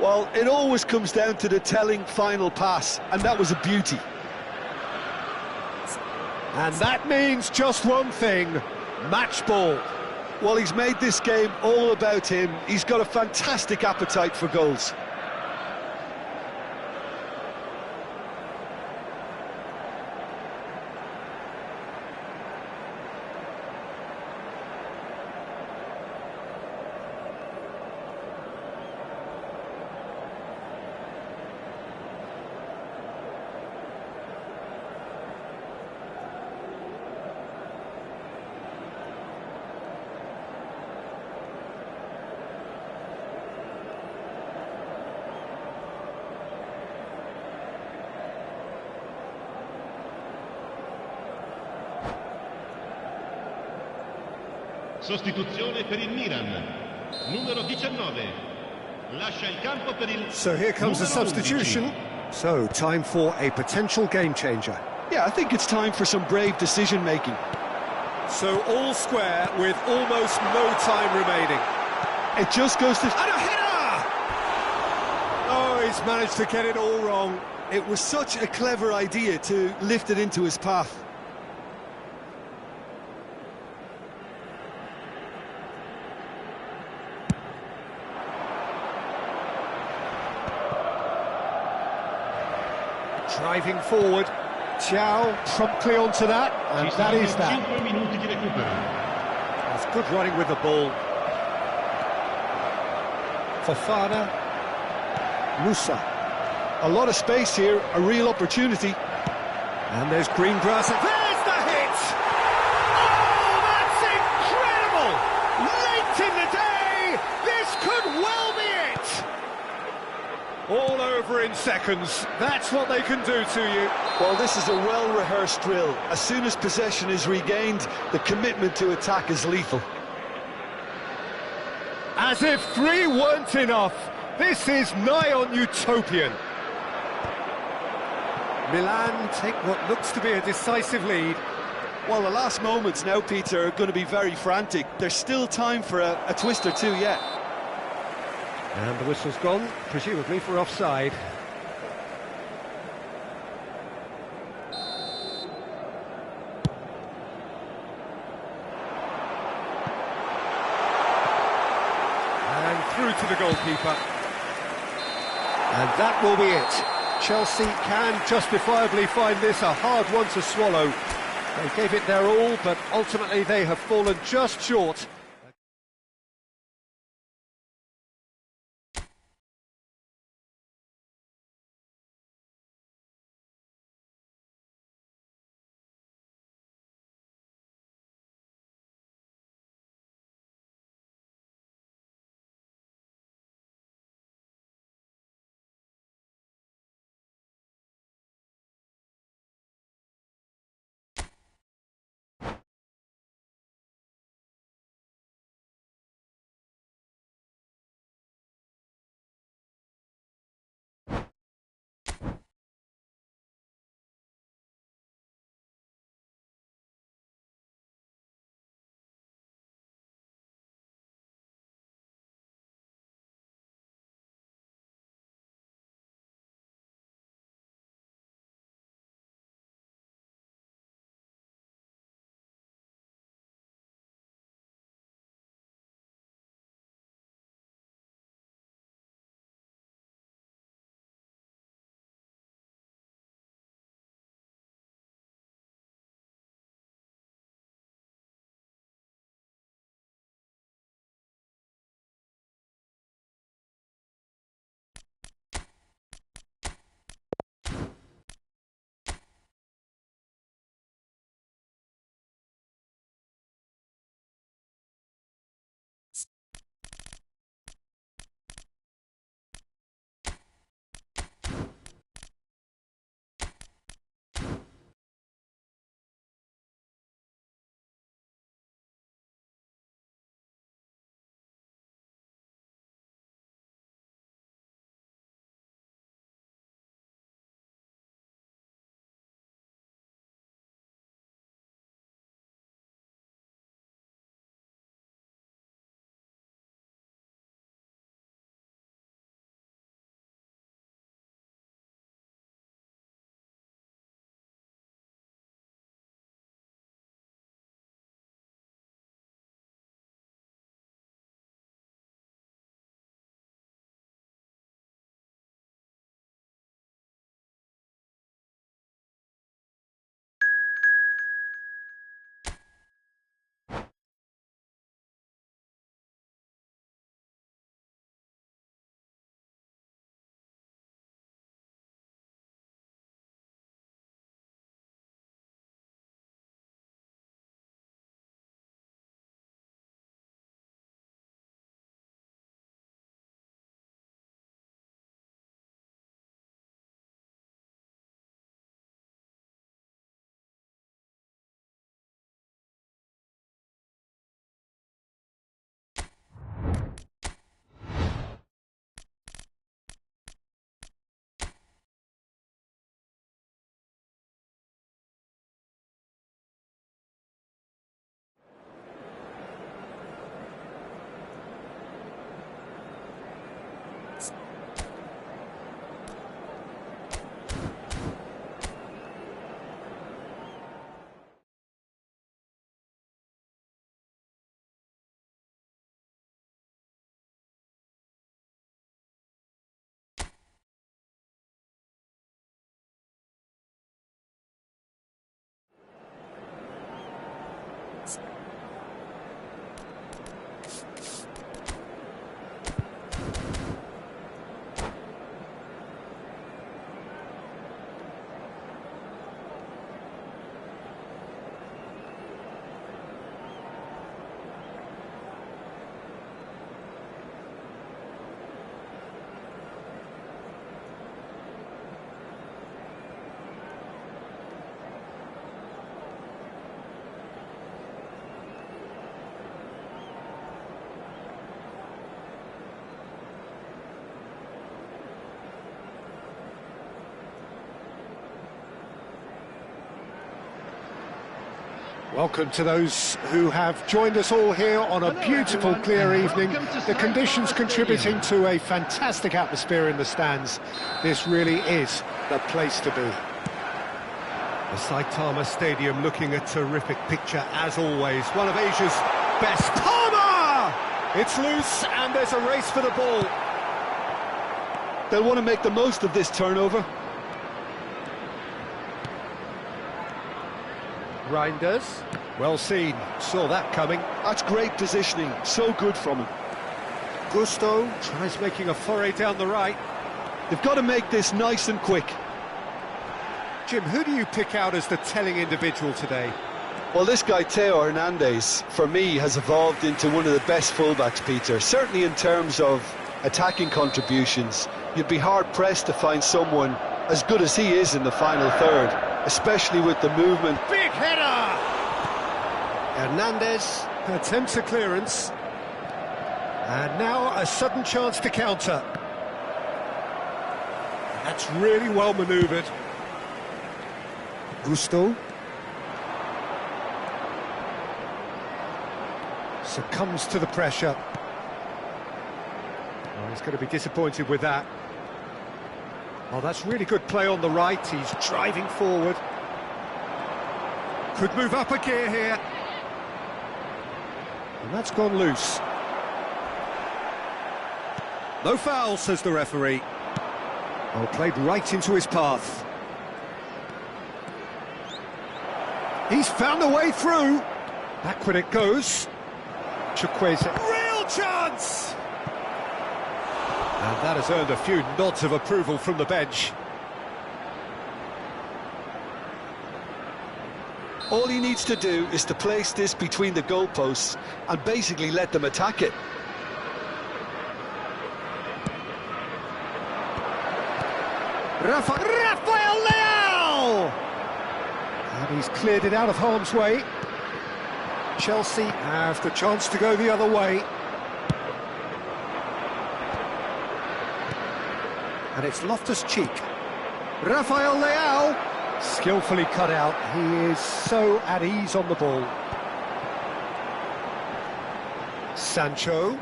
Well, it always comes down to the telling final pass, and that was a beauty. And that means just one thing, match ball. Well, he's made this game all about him. He's got a fantastic appetite for goals. Sostituzione per il Milan. Numero 19. Lascia il campo per il So here comes a numero substitution. 11. So, time for a potential game changer. Yeah, I think it's time for some brave decision-making. So all square with almost no time remaining. It just goes to... And a header! Oh, he's managed to get it all wrong. It was such a clever idea to lift it into his path. Driving forward. Thiaw promptly onto that, and Ci that saranno is that. 5 minuti di recupero. That's good running with the ball. Fofana. Musa. A lot of space here, a real opportunity. And there's green grass. There's the hit! Oh, that's incredible! Late in the day, this could well be it! All over in 10 seconds, that's what they can do to you. Well, this is a well-rehearsed drill. As soon as possession is regained, the commitment to attack is lethal. As if 3 weren't enough, this is nigh on utopian. Milan take what looks to be a decisive lead. Well, the last moments now, Peter, are going to be very frantic. There's still time for a twist or two yet. And the whistle's gone, presumably for offside. And through to the goalkeeper. And that will be it. Chelsea can justifiably find this a hard one to swallow. They gave it their all, but ultimately they have fallen just short. Welcome to those who have joined us all here on a beautiful, clear evening. The conditions contributing to a fantastic atmosphere in the stands. This really is the place to be. The Saitama Stadium looking a terrific picture as always. One of Asia's best. Palmer! It's loose and there's a race for the ball. They'll want to make the most of this turnover. Reinders, well seen, saw that coming. That's great positioning, so good from him. Gusto tries making a foray down the right. They've got to make this nice and quick. Jim, who do you pick out as the telling individual today? Well, this guy, Theo Hernandez, for me, has evolved into one of the best fullbacks, Peter. Certainly in terms of attacking contributions. You'd be hard-pressed to find someone as good as he is in the final third, especially with the movement. Big header! Hernandez attempts a clearance. And now a sudden chance to counter. That's really well manoeuvred. Gusto succumbs to the pressure. Oh, he's going to be disappointed with that. Oh, that's really good play on the right. He's driving forward. Could move up a gear here. And that's gone loose. No foul, says the referee. Oh, played right into his path. He's found a way through. Backward it goes. Chukwueze. Real chance! And that has earned a few nods of approval from the bench. All he needs to do is to place this between the goalposts and basically let them attack it. Rafael Leao! And he's cleared it out of harm's way. Chelsea have the chance to go the other way. And it's Loftus-Cheek. Rafael Leao, skillfully cut out. He is so at ease on the ball. Sancho.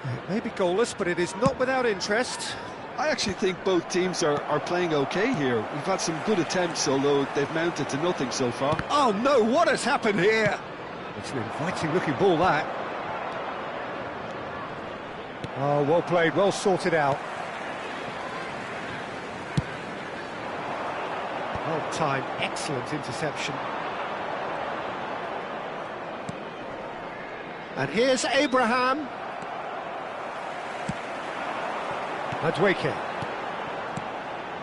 It may be goalless, but it is not without interest. I actually think both teams are playing okay here. We've had some good attempts, although they've mounted to nothing so far. Oh no, what has happened here? It's an inviting looking ball, that. Oh, well played, well sorted out. Well timed, excellent interception. And here's Abraham. Madueke.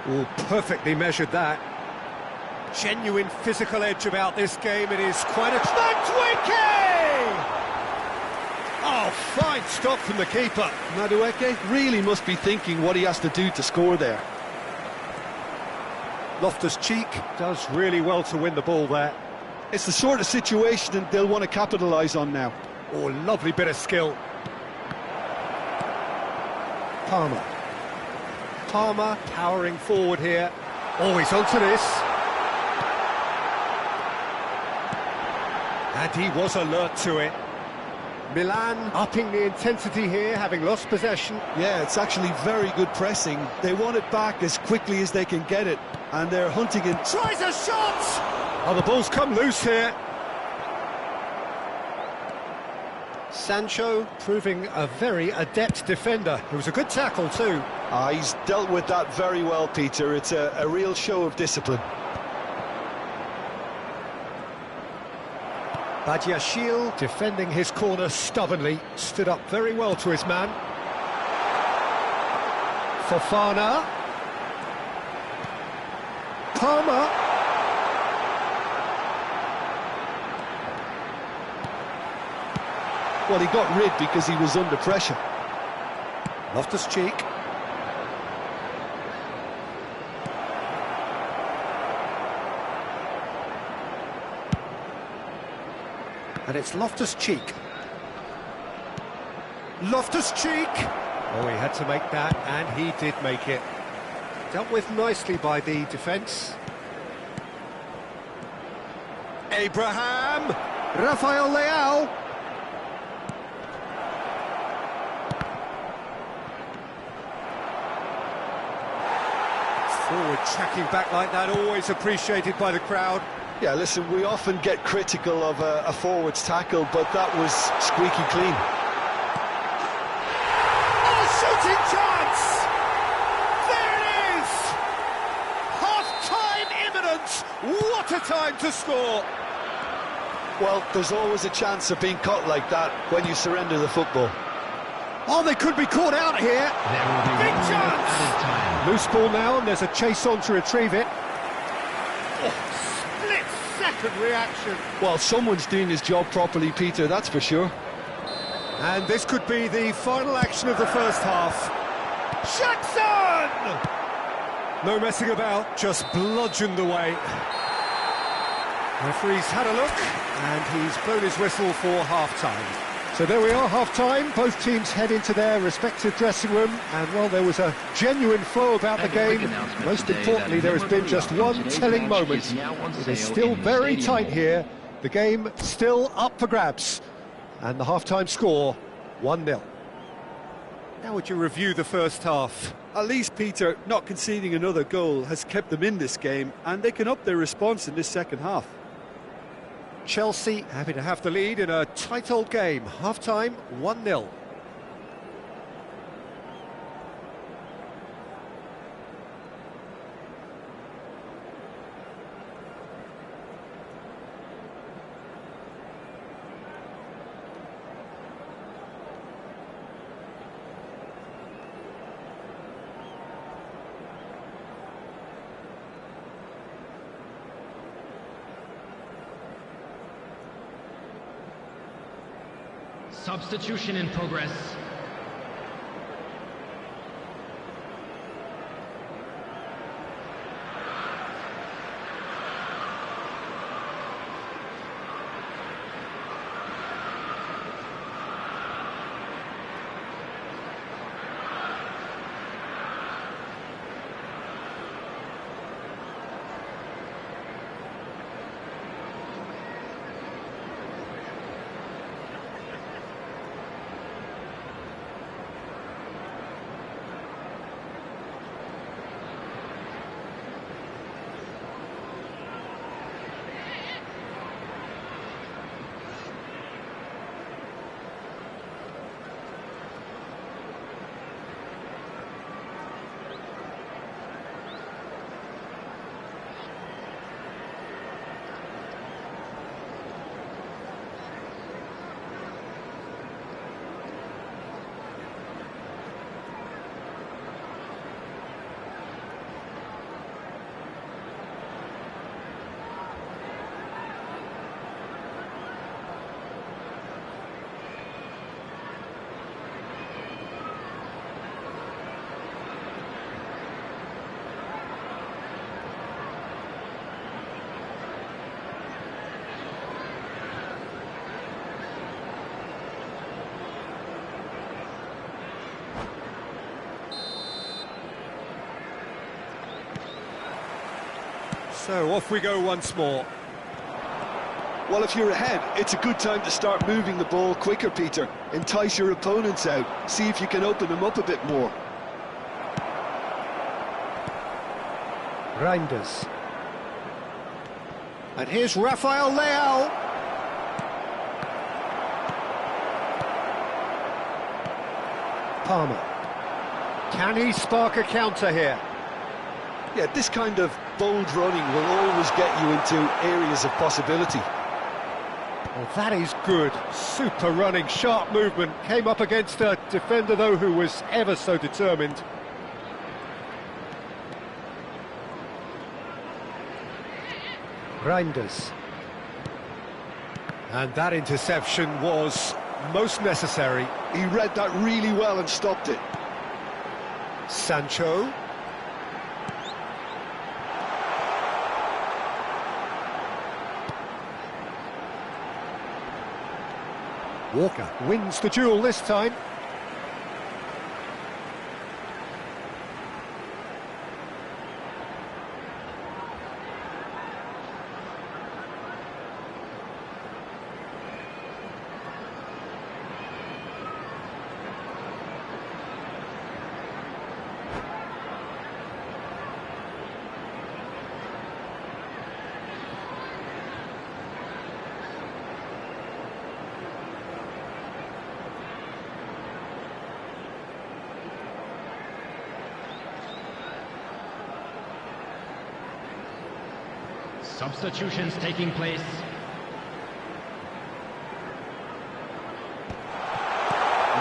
Oh, perfectly measured that. Genuine physical edge about this game. It is quite a... Madueke! Oh, fine stop from the keeper. Madueke really must be thinking what he has to do to score there. Loftus-Cheek does really well to win the ball there. It's the sort of situation that they'll want to capitalise on now. Oh, lovely bit of skill. Palmer. Palmer powering forward here. Oh, he's onto this. And he was alert to it. Milan upping the intensity here, having lost possession. Yeah, it's actually very good pressing. They want it back as quickly as they can get it, and they're hunting in. Tries a shot! Oh, the ball's come loose here. Sancho proving a very adept defender. It was a good tackle too. He's dealt with that very well, Peter. It's a real show of discipline. Badiashile defending his corner stubbornly, stood up very well to his man. Fofana. Palmer. Well, he got rid because he was under pressure. Loftus-Cheek. And it's Loftus-Cheek. Loftus-Cheek! Oh, he had to make that, and he did make it. Dealt with nicely by the defence. Abraham! Rafael Leao! Forward tracking back like that, always appreciated by the crowd. Yeah, listen, we often get critical of a forward's tackle, but that was squeaky clean. Oh, shooting chance! There it is! Half-time imminent! What a time to score! Well, there's always a chance of being caught like that when you surrender the football. Oh, they could be caught out here. There will be Big 1 minute chance! added time. Loose ball now, and there's a chase on to retrieve it. Oh, split-second reaction. Well, someone's doing his job properly, Peter, that's for sure. And this could be the final action of the first half. Jackson! No messing about, just bludgeoned away. Referee's had a look, and he's blown his whistle for half-time. So there we are, half-time. Both teams head into their respective dressing room, and well, there was a genuine flow about the game. Most importantly, there has been just one telling moment. It is still very tight here. The game still up for grabs, and the half-time score, 1-0. How would you review the first half? At least, Peter, not conceding another goal has kept them in this game, and they can up their response in this second half. Chelsea happy to have the lead in a tight old game. Half-time, 1-0. Substitution in progress. So off we go once more. Well, if you're ahead, it's a good time to start moving the ball quicker, Peter. Entice your opponents out. See if you can open them up a bit more. Reinders. And here's Rafael Leao. Palmer. Can he spark a counter here? Yeah, this kind of bold running will always get you into areas of possibility. Well, that is good. Super running, sharp movement. Came up against a defender, though, who was ever so determined. Reinders. And that interception was most necessary. He read that really well and stopped it. Sancho. Walker wins the duel this time. Substitutions taking place.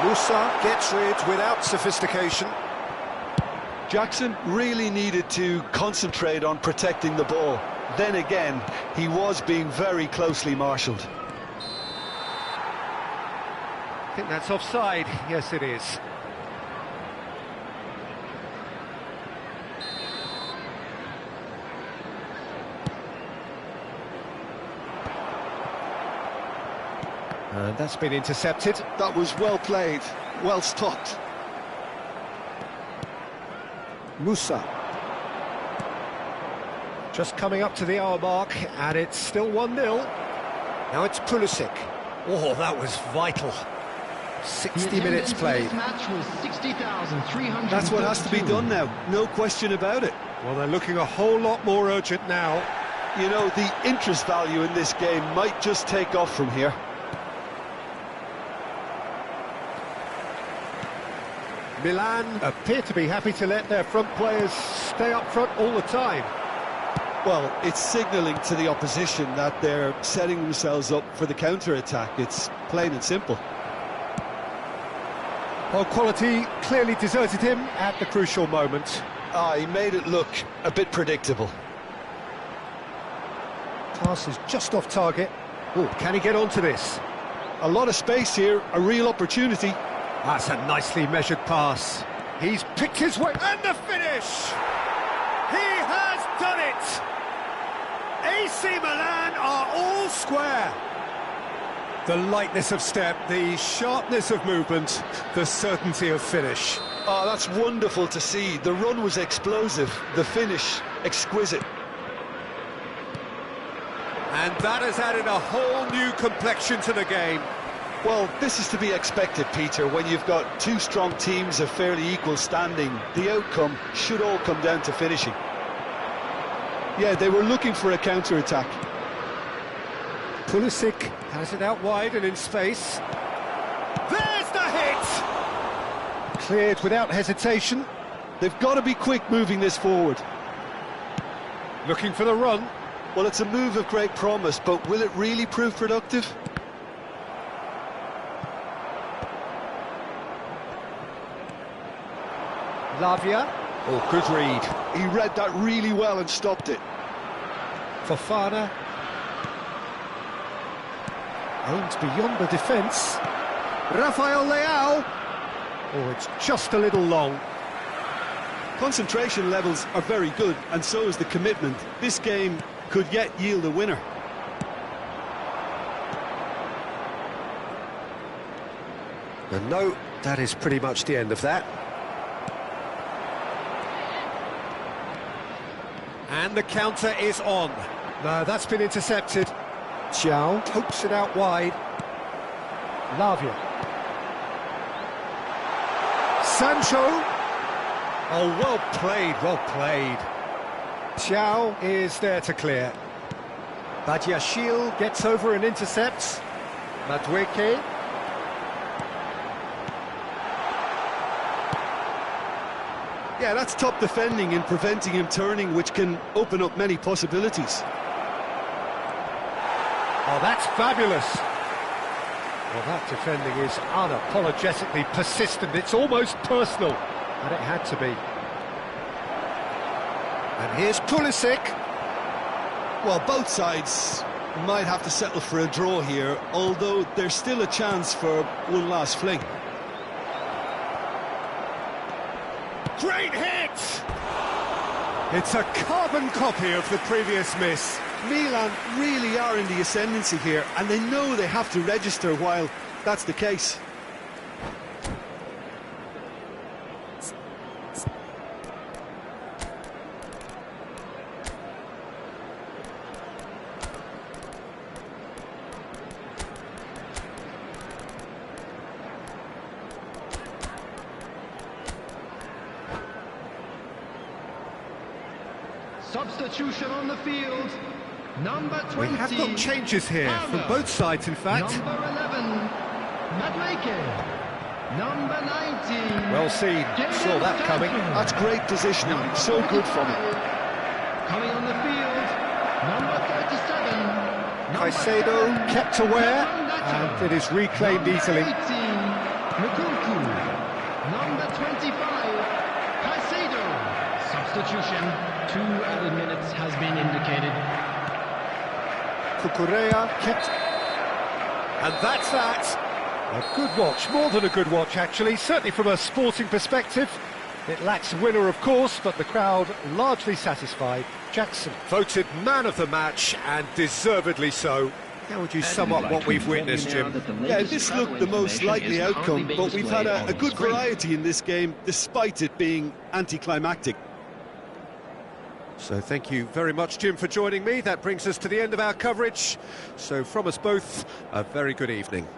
Musa gets rid without sophistication. Jackson really needed to concentrate on protecting the ball. Then again, he was being very closely marshalled. I think that's offside. Yes, it is. And that's been intercepted. That was well played, well stopped. Musa. Just coming up to the hour mark, and it's still 1-0. Now it's Pulisic. Oh, that was vital. 60 minutes played. Match was 60,300. That's what has to be done now, no question about it. Well, they're looking a whole lot more urgent now. You know, the interest value in this game might just take off from here. Milan appear to be happy to let their front players stay up front all the time. Well, it's signalling to the opposition that they're setting themselves up for the counter-attack. It's plain and simple. Well, quality clearly deserted him at the crucial moment. He made it look a bit predictable. Pass is just off target. Oh, can he get onto this? A lot of space here, a real opportunity. That's a nicely measured pass. He's picked his way, and the finish! He has done it! AC Milan are all square. The lightness of step, the sharpness of movement, the certainty of finish. Oh, that's wonderful to see. The run was explosive, the finish exquisite. And that has added a whole new complexion to the game. Well, this is to be expected, Peter. When you've got two strong teams of fairly equal standing, the outcome should all come down to finishing. Yeah, they were looking for a counter-attack. Pulisic has it out wide and in space. There's the hit! Cleared without hesitation. They've got to be quick moving this forward. Looking for the run. Well, it's a move of great promise, but will it really prove productive? Lavia. Oh, good read. He read that really well and stopped it. Fofana. Aimed beyond the defence. Rafael Leao. Oh, it's just a little long. Concentration levels are very good, and so is the commitment. This game could yet yield a winner. And no, that is pretty much the end of that. And the counter is on. No, that's been intercepted. Xiao pokes it out wide. Lavia. Sancho. Oh, well played, well played. Xiao is there to clear. Badiashile gets over and intercepts. Madueke. Yeah, that's top defending and preventing him turning, which can open up many possibilities. Oh, that's fabulous. Well, that defending is unapologetically persistent. It's almost personal, and it had to be. And here's Pulisic. Well, both sides might have to settle for a draw here, although there's still a chance for one last fling. Great hit! It's a carbon copy of the previous miss. Milan really are in the ascendancy here, and they know they have to register while that's the case. Substitution on the field. Number 20. We have got changes here from both sides, in fact. Number 11, Madueke. Number 19. Well seen. Saw that coming. That's great positioning. So good from him. Coming on the field, number Caicedo kept aware, and it is reclaimed easily. 18, Nkunku. Number 25, Caicedo. Substitution. 2 added minutes has been indicated. Cucurella kept... And that's that. A good watch, more than a good watch actually, certainly from a sporting perspective. It lacks a winner, of course, but the crowd largely satisfied. Jackson voted man of the match, and deservedly so. How would you sum up what we've witnessed, Jim? Yeah, this looked the most likely outcome, but we've had a good variety in this game, despite it being anticlimactic. So thank you very much, Jim, for joining me. That brings us to the end of our coverage. So from us both, a very good evening.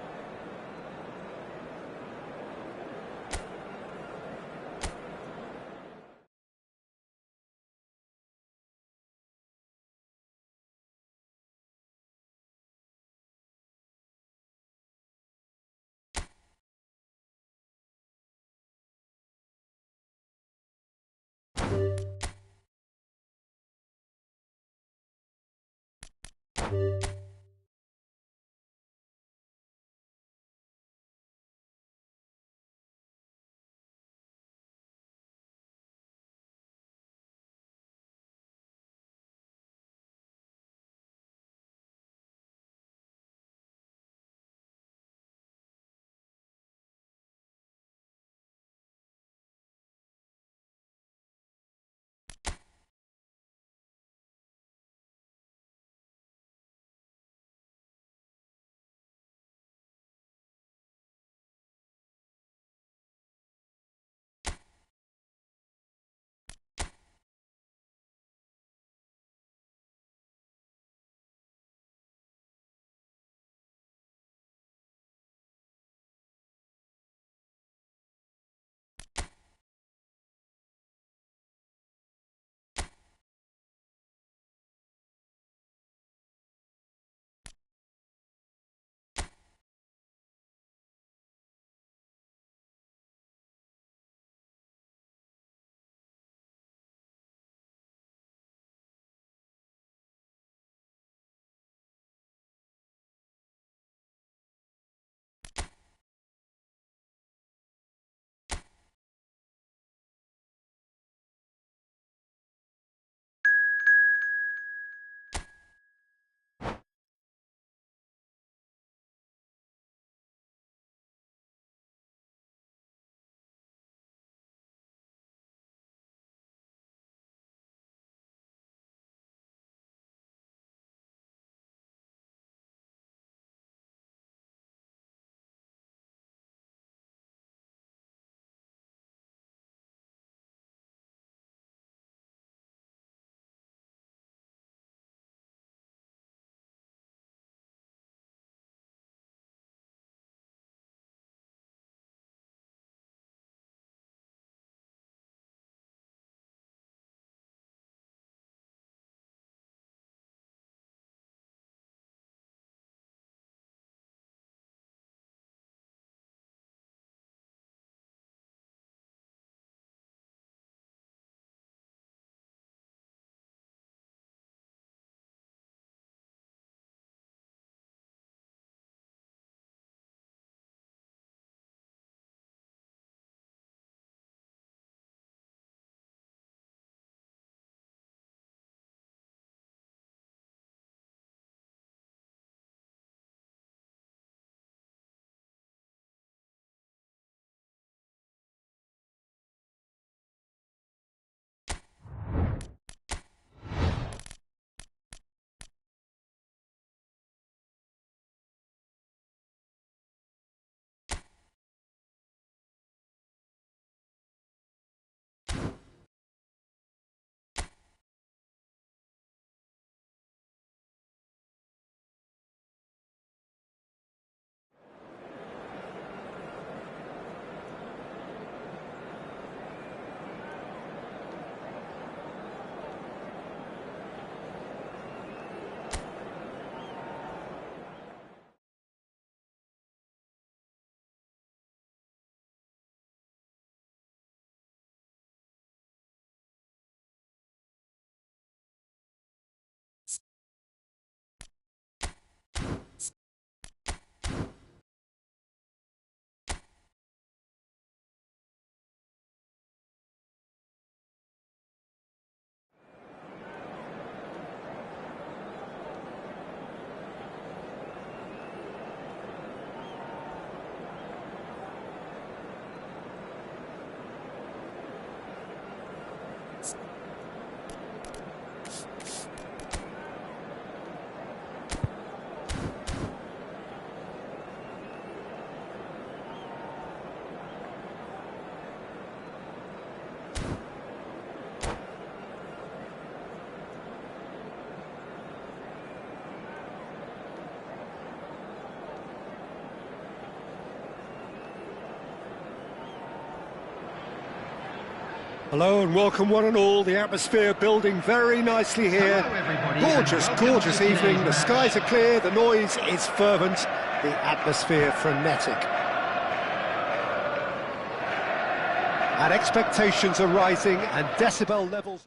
Hello and welcome one and all. The atmosphere building very nicely here. Hello, everybody. Gorgeous, gorgeous evening. The skies are clear, the noise is fervent, the atmosphere frenetic. And expectations are rising and decibel levels...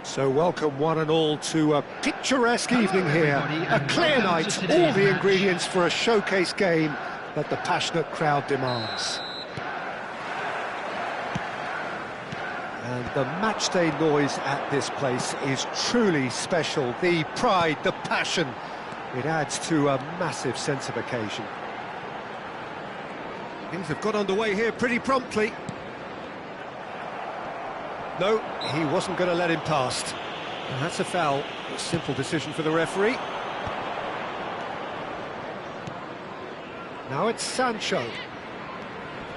So welcome one and all to a picturesque evening here, a clear night, all the ingredients for a showcase game that the passionate crowd demands. And the matchday noise at this place is truly special. The pride, the passion, it adds to a massive sense of occasion. Things have got underway here pretty promptly. No, he wasn't going to let him past. And that's a foul. A simple decision for the referee. Now it's Sancho.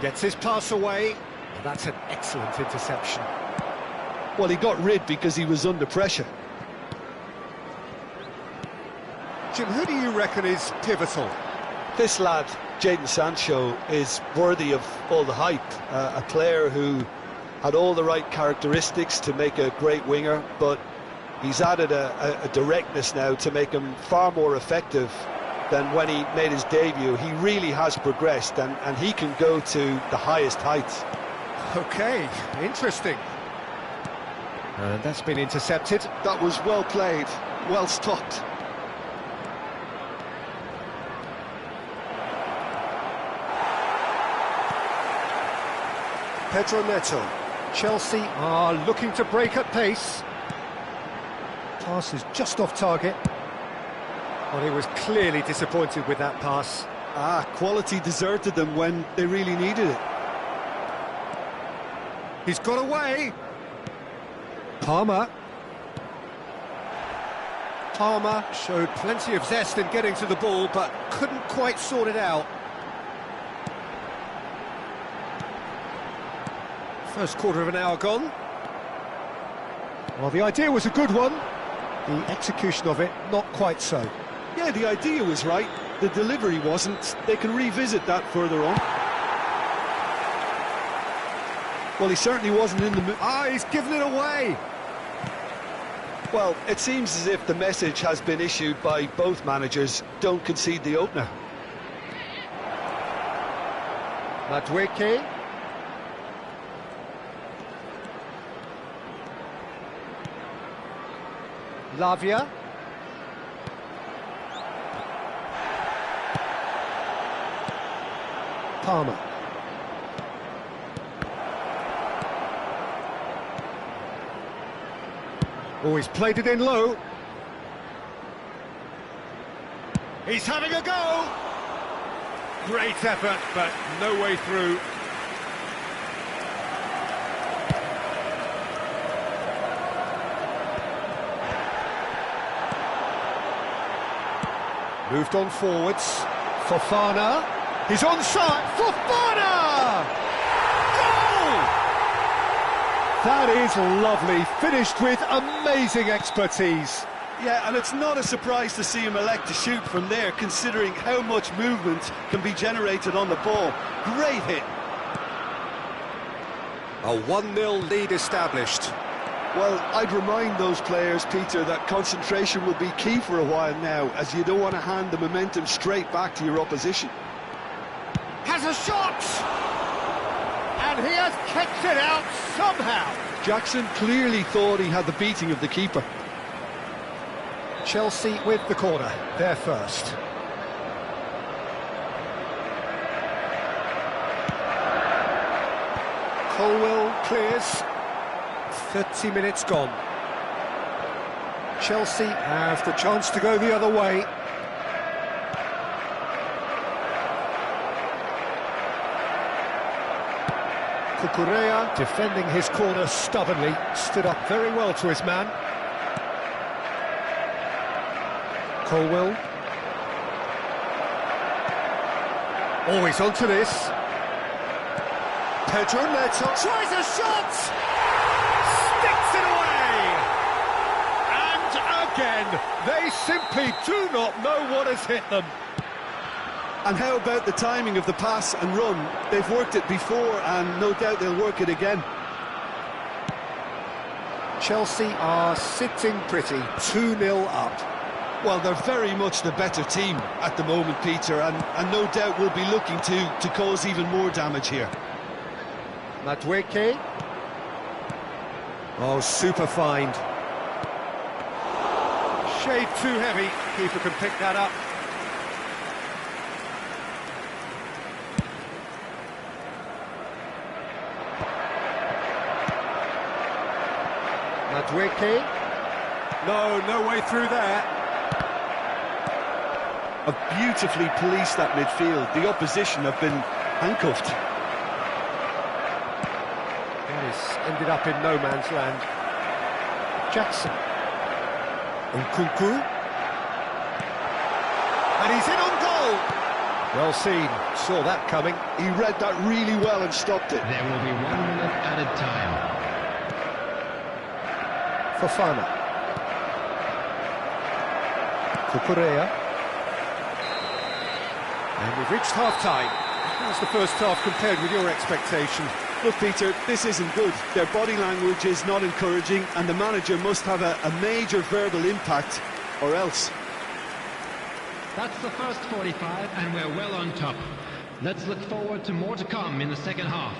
Gets his pass away. And that's an excellent interception. Well, he got rid because he was under pressure. Jim, who do you reckon is pivotal? This lad, Jadon Sancho, is worthy of all the hype. A player who had all the right characteristics to make a great winger, but he's added a directness now to make him far more effective than when he made his debut. He really has progressed, and he can go to the highest heights. Okay, interesting. And that's been intercepted. That was well played, well stopped. Pedro Neto. Chelsea are looking to break at pace. Pass is just off target. Well, he was clearly disappointed with that pass. Quality deserted them when they really needed it. He's got away. Palmer. Palmer showed plenty of zest in getting to the ball, but couldn't quite sort it out. First quarter of an hour gone. Well, the idea was a good one. The execution of it, not quite so. Yeah, the idea was right. The delivery wasn't. They can revisit that further on. Well, he certainly wasn't in the mood. Ah, he's given it away. Well, it seems as if the message has been issued by both managers. Don't concede the opener. Madueke. Lavia. Palmer. Oh, he's played it in low. He's having a go. Great effort, but no way through. Moved on forwards. Fofana. He's onside. Fofana! Goal! That is lovely. Finished with amazing expertise. Yeah, and it's not a surprise to see him elect to shoot from there, considering how much movement can be generated on the ball. Great hit. A 1-0 lead established. Well, I'd remind those players, Peter, that concentration will be key for a while now, as you don't want to hand the momentum straight back to your opposition. Has a shot! And he has kicked it out somehow. Jackson clearly thought he had the beating of the keeper. Chelsea with the corner, they're first. Colwell clears. 30 minutes gone. Chelsea have the chance to go the other way. Cucurella defending his corner stubbornly, stood up very well to his man. Colwell. Oh, he's onto this. Pedro Neto tries a shot! Sticks it away! And again, they simply do not know what has hit them. And how about the timing of the pass and run? They've worked it before, and no doubt they'll work it again. Chelsea are sitting pretty, 2-0 up. Well, they're very much the better team at the moment, Peter, and no doubt will be looking to cause even more damage here. Madueke. Oh, super find. Shade too heavy. Keeper can pick that up. Madueke. No way through there. Have beautifully policed that midfield. The opposition have been handcuffed. He's ended up in no man's land. Jackson. Nkunku. And he's in on goal. Well seen. Saw that coming. He read that really well and stopped it. There will be 1 minute added time. Fofana. Cucurella. And we've reached half-time. How's the first half compared with your expectation? Look, Peter, this isn't good. Their body language is not encouraging, and the manager must have a major verbal impact, or else. That's the first 45, and we're well on top. Let's look forward to more to come in the second half.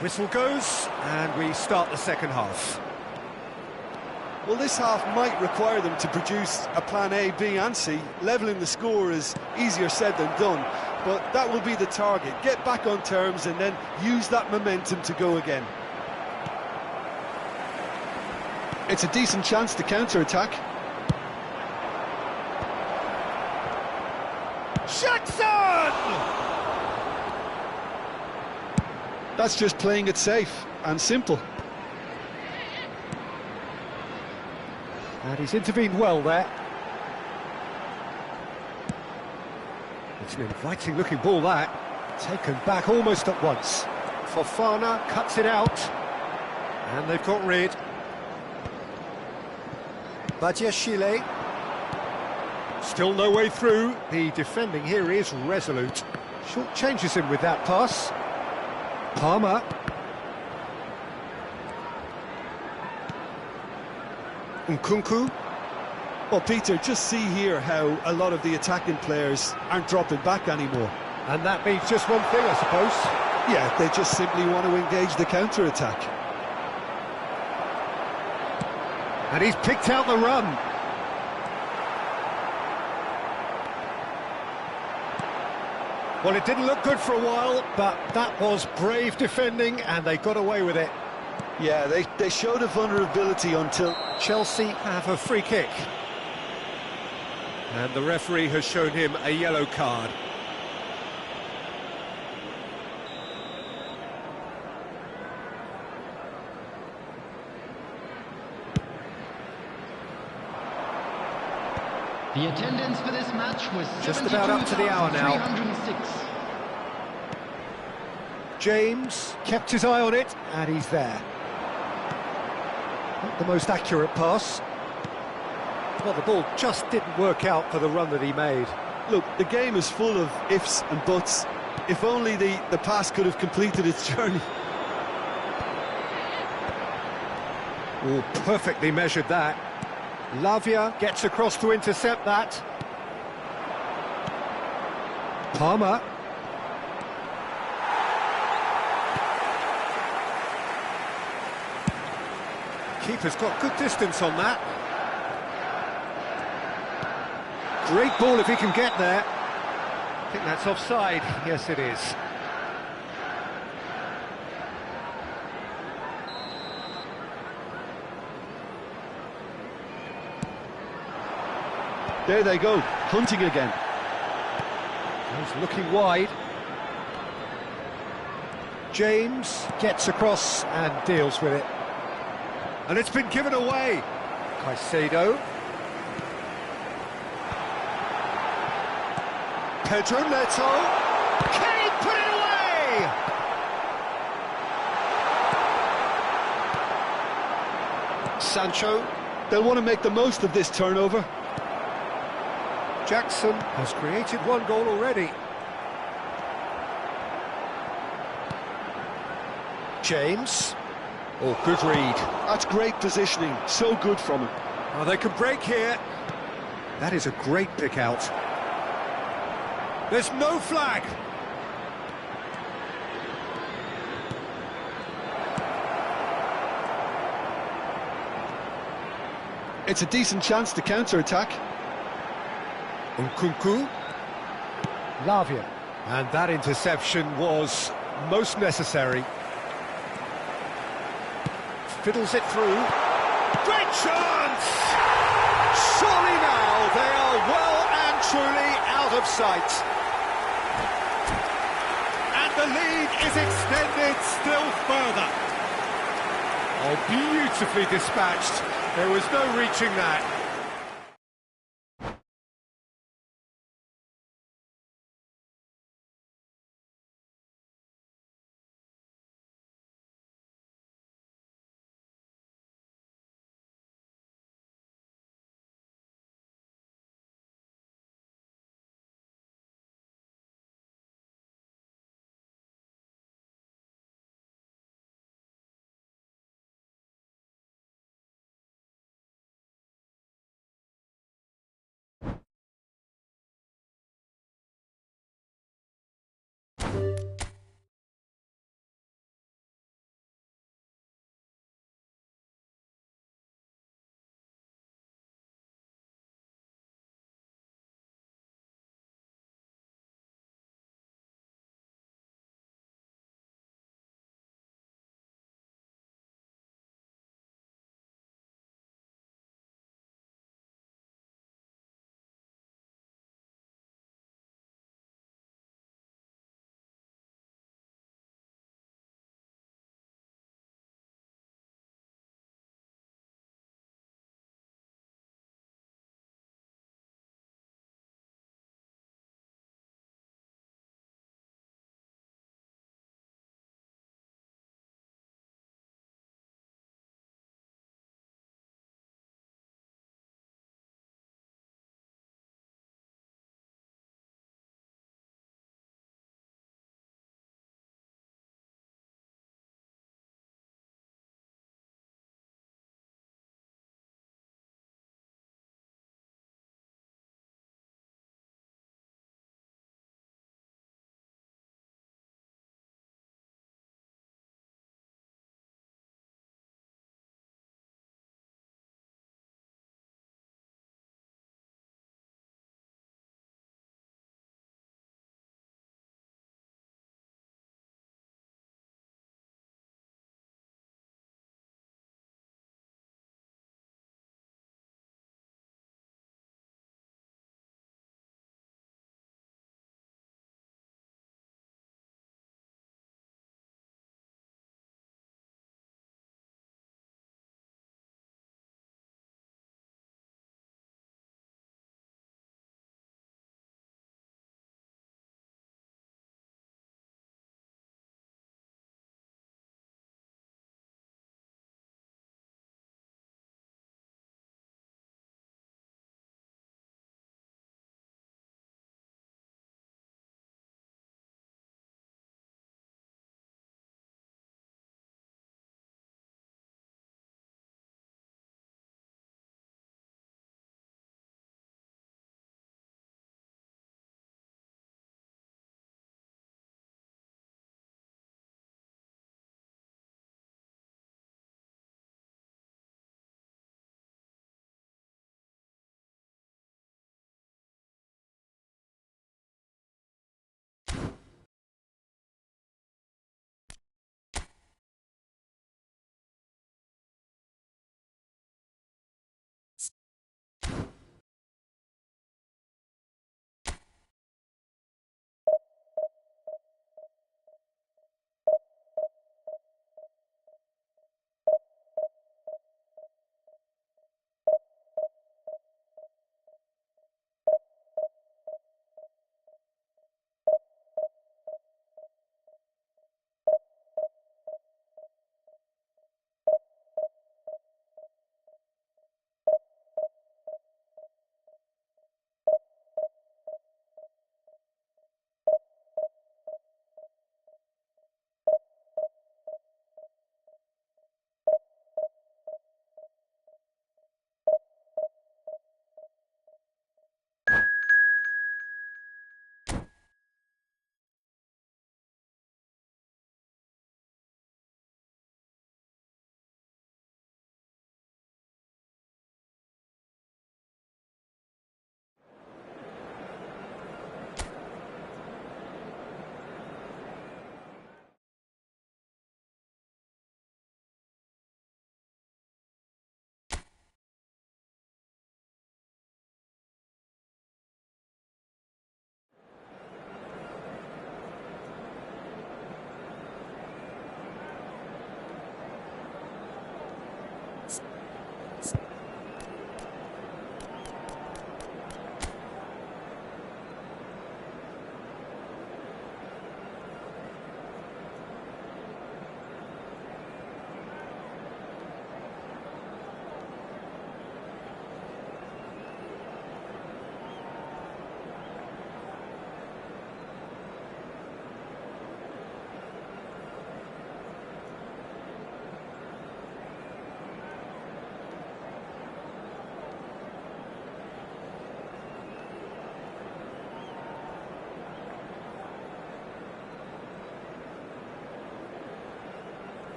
Whistle goes, and we start the second half. Well, this half might require them to produce a plan A, B and C. Levelling the score is easier said than done, but that will be the target. Get back on terms and then use that momentum to go again. It's a decent chance to counter-attack. Jackson! That's just playing it safe and simple. And he's intervened well there. It's an inviting-looking ball, that. Taken back almost at once. Fofana cuts it out. And they've got rid. Badiashile. Still no way through. The defending here is resolute. Short changes him with that pass. Palmer. Nkunku. Well, Peter, just see here how a lot of the attacking players aren't dropping back anymore. And that means just one thing, I suppose. Yeah, they just simply want to engage the counter-attack. And he's picked out the run. Well, it didn't look good for a while, but that was brave defending, and they got away with it. Yeah, they showed a vulnerability until... Chelsea have a free kick. And the referee has shown him a yellow card. The attendance for this match was Just about up to the hour now. 72,306. James kept his eye on it, and he's there. Not the most accurate pass. Well, the ball just didn't work out for the run that he made. Look, the game is full of ifs and buts. If only the pass could have completed its journey. Oh, perfectly measured that. Lavia gets across to intercept that. Palmer. Keeper's got good distance on that. Great ball if he can get there. I think that's offside. Yes, it is. There they go, hunting again. He's looking wide. James gets across and deals with it. And it's been given away. Caicedo. Pedro Neto. Can he put it away? Sancho. They'll want to make the most of this turnover. Jackson has created one goal already. James. Oh, good read. That's great positioning, so good from him. Oh, they can break here. That is a great pick out. There's no flag. It's a decent chance to counter-attack. Nkunku. Lavia. And that interception was most necessary. Fiddles it through. Great chance! Surely now they are well and truly out of sight. And the lead is extended still further. Oh, beautifully dispatched. There was no reaching that.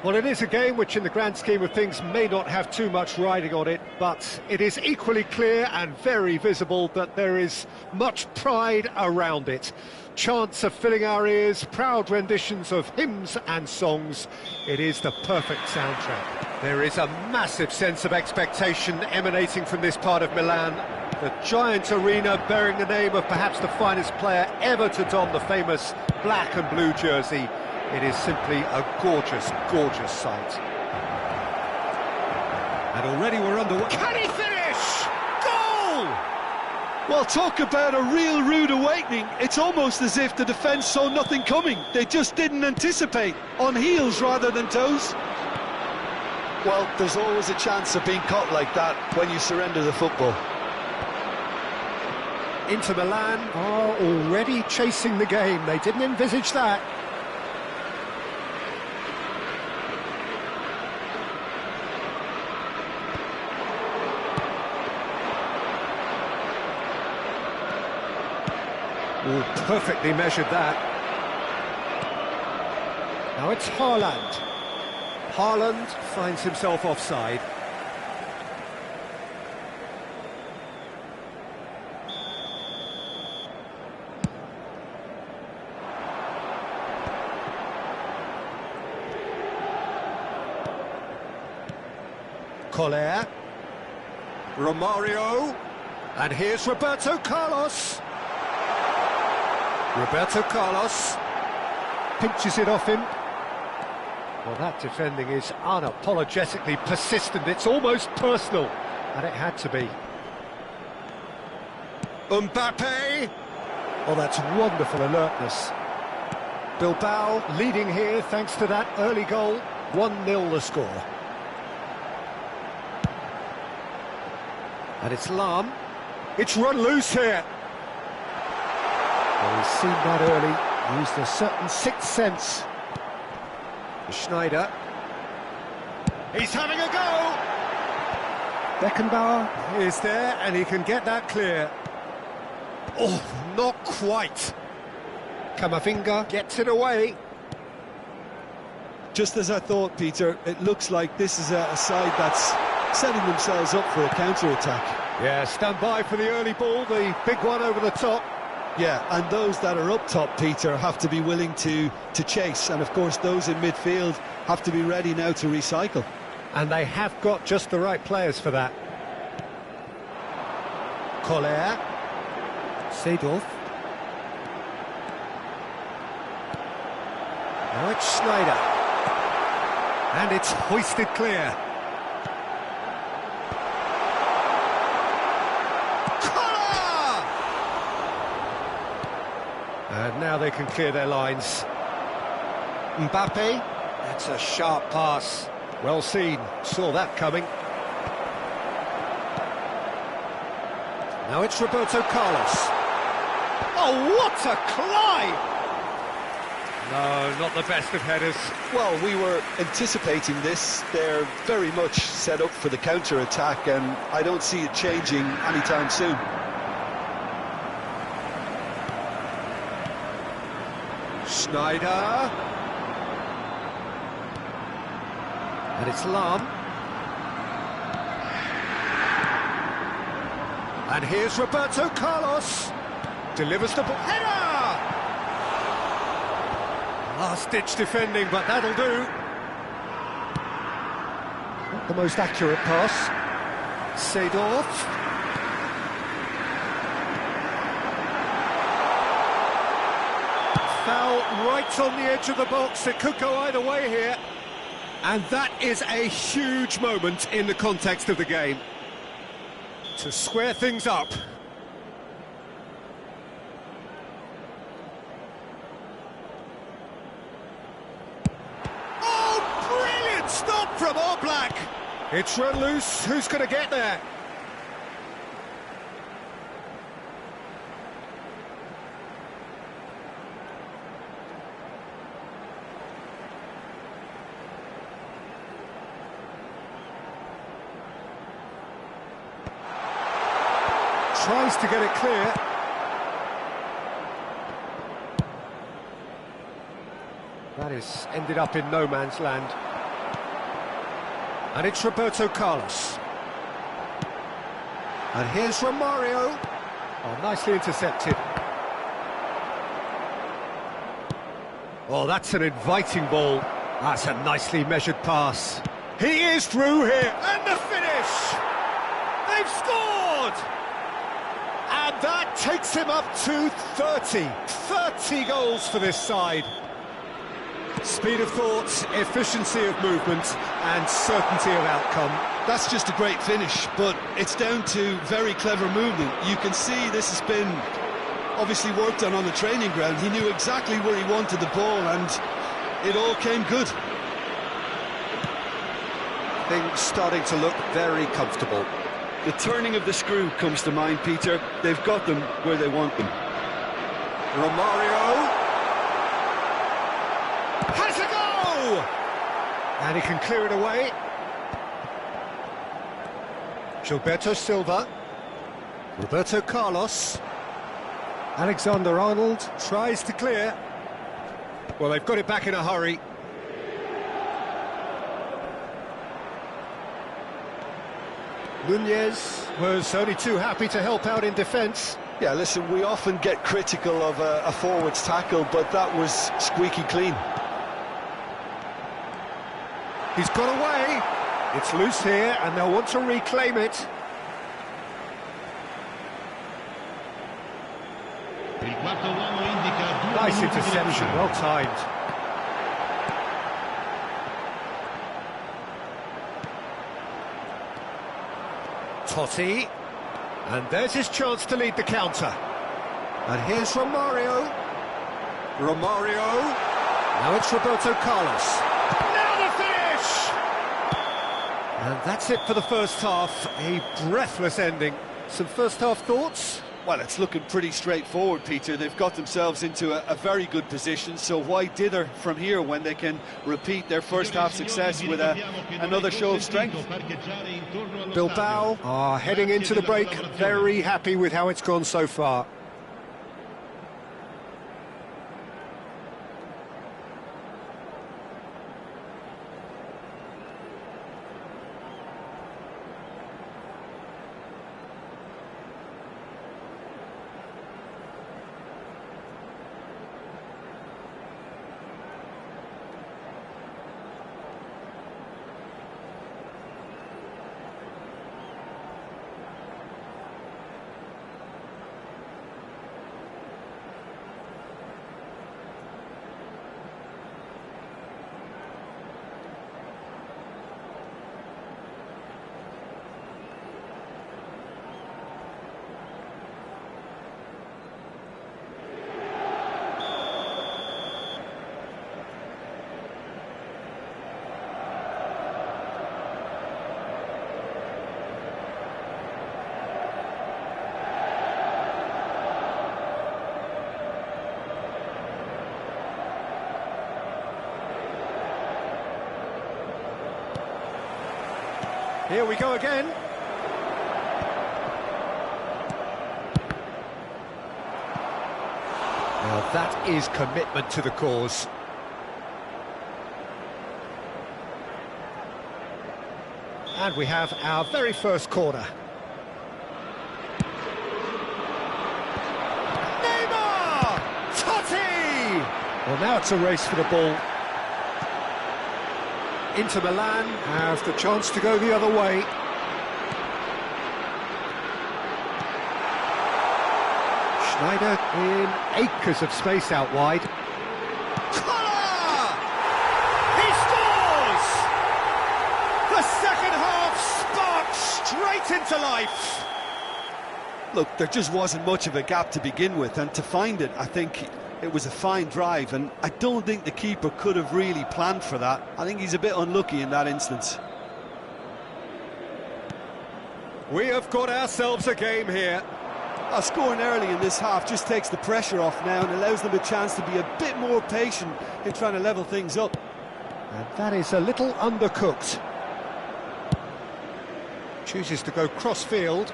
Well, it is a game which in the grand scheme of things may not have too much riding on it, but it is equally clear and very visible that there is much pride around it. Chants are filling our ears, proud renditions of hymns and songs. It is the perfect soundtrack. There is a massive sense of expectation emanating from this part of Milan. The giant arena bearing the name of perhaps the finest player ever to don the famous black and blue jersey. It is simply a gorgeous, gorgeous sight. And already we're underway. Can he finish? Goal! Well, talk about a real rude awakening. It's almost as if the defence saw nothing coming. They just didn't anticipate. On heels rather than toes. Well, there's always a chance of being caught like that when you surrender the football. Inter Milan are already chasing the game. They didn't envisage that. Oh, perfectly measured that. Now it's Haaland. Haaland finds himself offside. Koller. Romario. And here's Roberto Carlos. Roberto Carlos pinches it off him. Well, that defending is unapologetically persistent. It's almost personal, and it had to be. Mbappe! Oh, that's wonderful alertness. Bilbao leading here thanks to that early goal. 1-0 the score. And it's Lahm. It's run loose here. Well, he's seen that early, used a certain sixth sense. Schneider. He's having a go! Beckenbauer is there, and he can get that clear. Oh, not quite. Camavinga gets it away. Just as I thought, Peter, it looks like this is a side that's setting themselves up for a counter-attack. Yeah, stand by for the early ball, the big one over the top. Yeah, and those that are up top, Peter, have to be willing to chase. And, of course, those in midfield have to be ready now to recycle. And they have got just the right players for that. Koller. Seedorf. Now it's Schneider. And it's hoisted clear. And now they can clear their lines. Mbappe, that's a sharp pass. Well seen, saw that coming. Now it's Roberto Carlos. Oh, what a climb! No, not the best of headers. Well, we were anticipating this. They're very much set up for the counter-attack, and I don't see it changing anytime soon. Schneider. And it's Lahm. And here's Roberto Carlos. Delivers the ball. Header! Last-ditch defending, but that'll do. Not the most accurate pass. Seedorf. Foul right on the edge of the box. It could go either way here. And that is a huge moment in the context of the game. To square things up. Oh, brilliant stop from Oblak. It's run loose. Who's going to get there? Tries to get it clear. That is ended up in no man's land. And it's Roberto Carlos. And here's Romario. Oh, nicely intercepted. Oh, that's an inviting ball. That's a nicely measured pass. He is through here. And the finish! They've scored! And that takes him up to 30. 30 goals for this side. Speed of thought, efficiency of movement, and certainty of outcome. That's just a great finish, but it's down to very clever movement. You can see this has been obviously worked on the training ground. He knew exactly where he wanted the ball, and it all came good. Things starting to look very comfortable. The turning of the screw comes to mind, Peter. They've got them where they want them. Romario has a go! And he can clear it away. Gilberto Silva. Roberto Carlos. Alexander-Arnold tries to clear. Well, they've got it back in a hurry. Nunez was only too happy to help out in defence. Yeah, listen, we often get critical of a forward's tackle, but that was squeaky clean. He's got away. It's loose here, and they'll want to reclaim it. Il quarto uomo indica 2 Nice minuti di interception, recupero. well timed. Totti, and there's his chance to lead the counter. And here's Romario. Romario. Now it's Roberto Carlos. Now the finish! And that's it for the first half. A breathless ending. Some first half thoughts? Well, it's looking pretty straightforward, Peter. They've got themselves into a very good position, so why dither from here when they can repeat their first half success with another show of strength? Bilbao are heading into the break, very happy with how it's gone so far. Here we go again. Now that is commitment to the cause. And we have our very first corner. Neymar! Totti! Well, now it's a race for the ball. Inter Milan have the chance to go the other way. Schneider in acres of space out wide. Koller! He scores! The second half sparks straight into life. Look, there just wasn't much of a gap to begin with, and to find it, I think it was a fine drive, and I don't think the keeper could have really planned for that. I think he's a bit unlucky in that instance. We have got ourselves a game here. Scoring early in this half just takes the pressure off now and allows them a chance to be a bit more patient in trying to level things up. And that is a little undercooked. Chooses to go cross-field.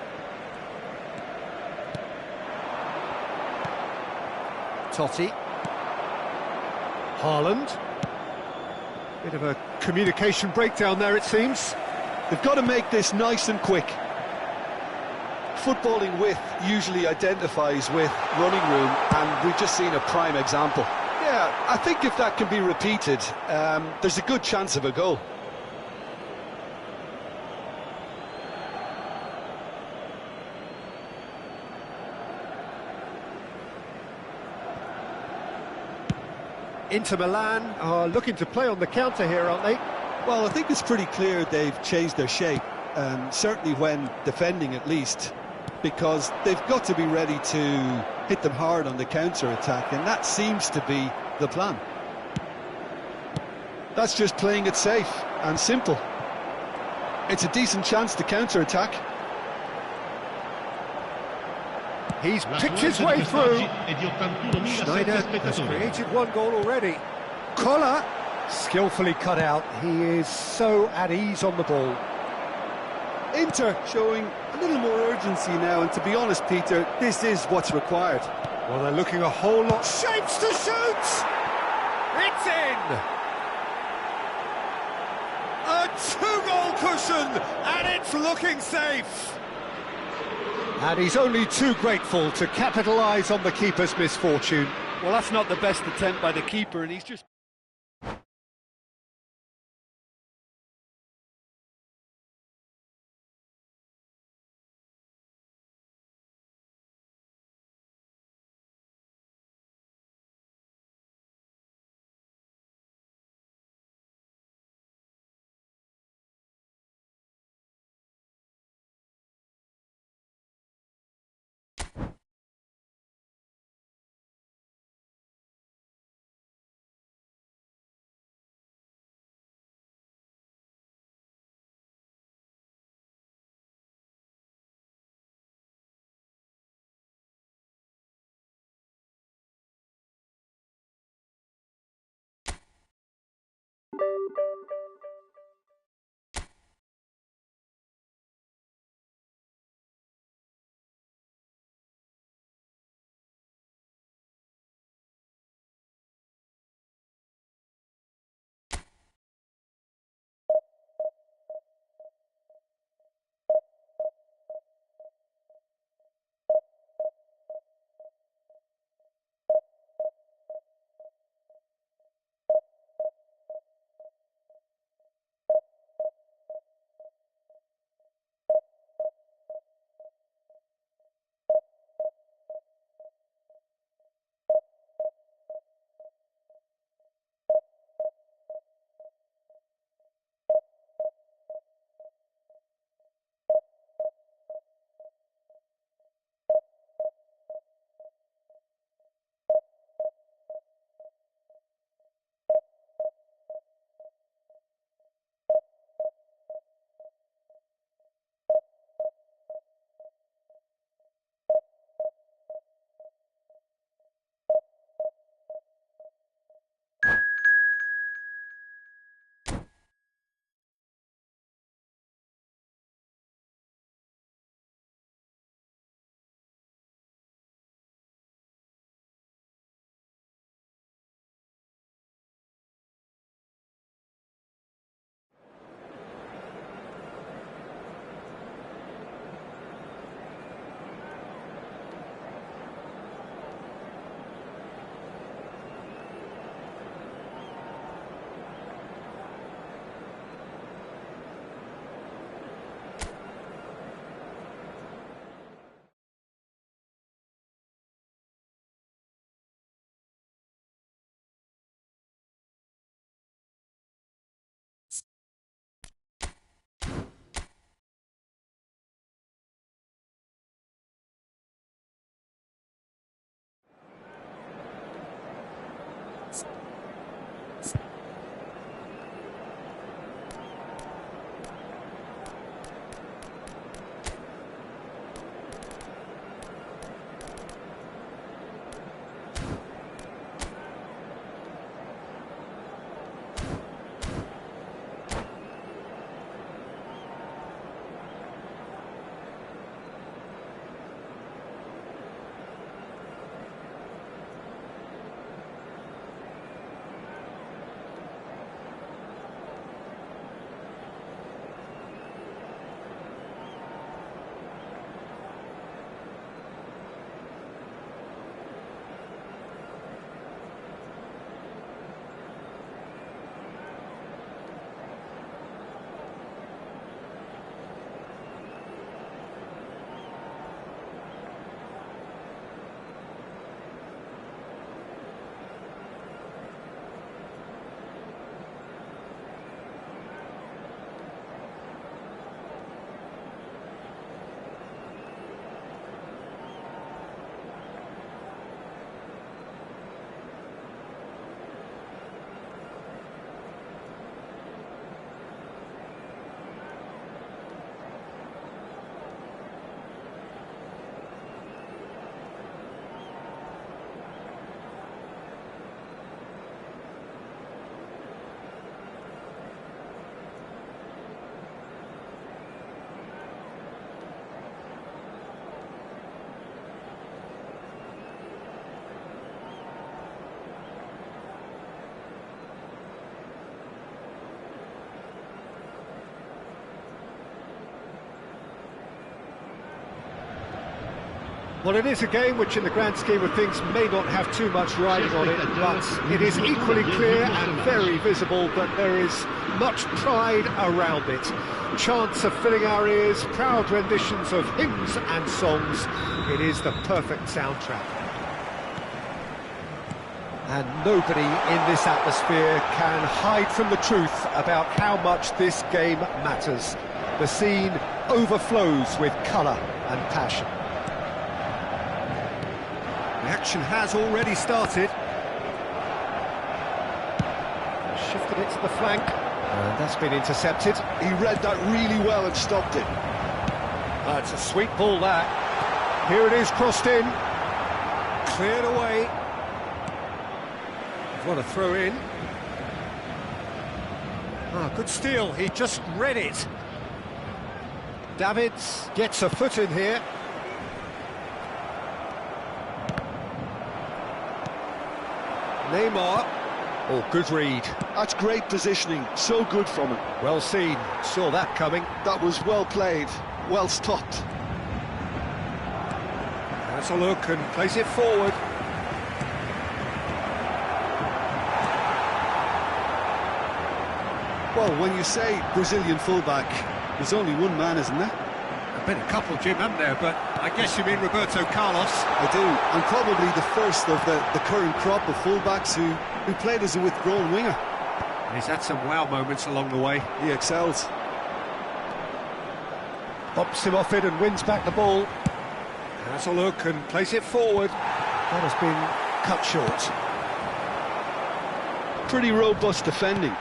Totti. Haaland. Bit of a communication breakdown there, it seems. They've got to make this nice and quick. Footballing width usually identifies with running room, and we've just seen a prime example. Yeah, I think if that can be repeated, there's a good chance of a goal. Inter Milan are looking to play on the counter here, aren't they? Well, I think it's pretty clear they've changed their shape, certainly when defending at least, because they've got to be ready to hit them hard on the counter-attack, and that seems to be the plan. That's just playing it safe and simple. It's a decent chance to counter-attack. He's picked his way through. Schneider has created one goal already. Koller, skillfully cut out. He is so at ease on the ball. Inter showing a little more urgency now, and to be honest, Peter, this is what's required. Well, they're looking a whole lot. Shapes to shoot! It's in! A two-goal cushion, and it's looking safe. And he's only too grateful to capitalise on the keeper's misfortune. Well, that's not the best attempt by the keeper, and he's just... Well, it is a game which in the grand scheme of things may not have too much riding on it, but it is equally clear and very visible that there is much pride around it. Chants are filling our ears, proud renditions of hymns and songs. It is the perfect soundtrack. And nobody in this atmosphere can hide from the truth about how much this game matters. The scene overflows with colour and passion. The action has already started. Shifted it to the flank, and that's been intercepted. He read that really well and stopped it. That's a sweet ball, that. Here it is, crossed in. Cleared away. What a throw in. Ah, good steal, he just read it. Davids gets a foot in here. Neymar. Oh, good read. That's great positioning, so good from him. Well seen, saw that coming. That was well played, well stopped. Has a look and plays it forward. Well, when you say Brazilian fullback, there's only one man, isn't there? There've been a couple, Jim, haven't there? But I guess you mean Roberto Carlos. I do, and probably the first of the current crop of fullbacks who played as a withdrawn winger. He's had some wow moments along the way. He excels. Bops him off it and wins back the ball. Has a look and plays it forward. That has been cut short. Pretty robust defending.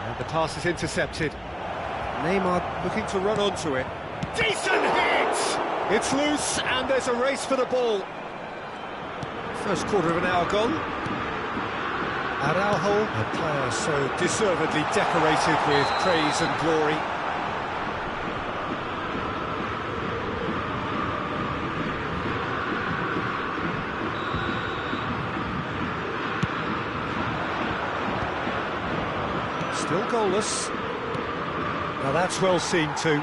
And the pass is intercepted. Neymar looking to run onto it. Decent hit! It's loose and there's a race for the ball. First quarter of an hour gone. Araujo, a player so deservedly decorated with praise and glory. Still goalless. Now that's well seen too.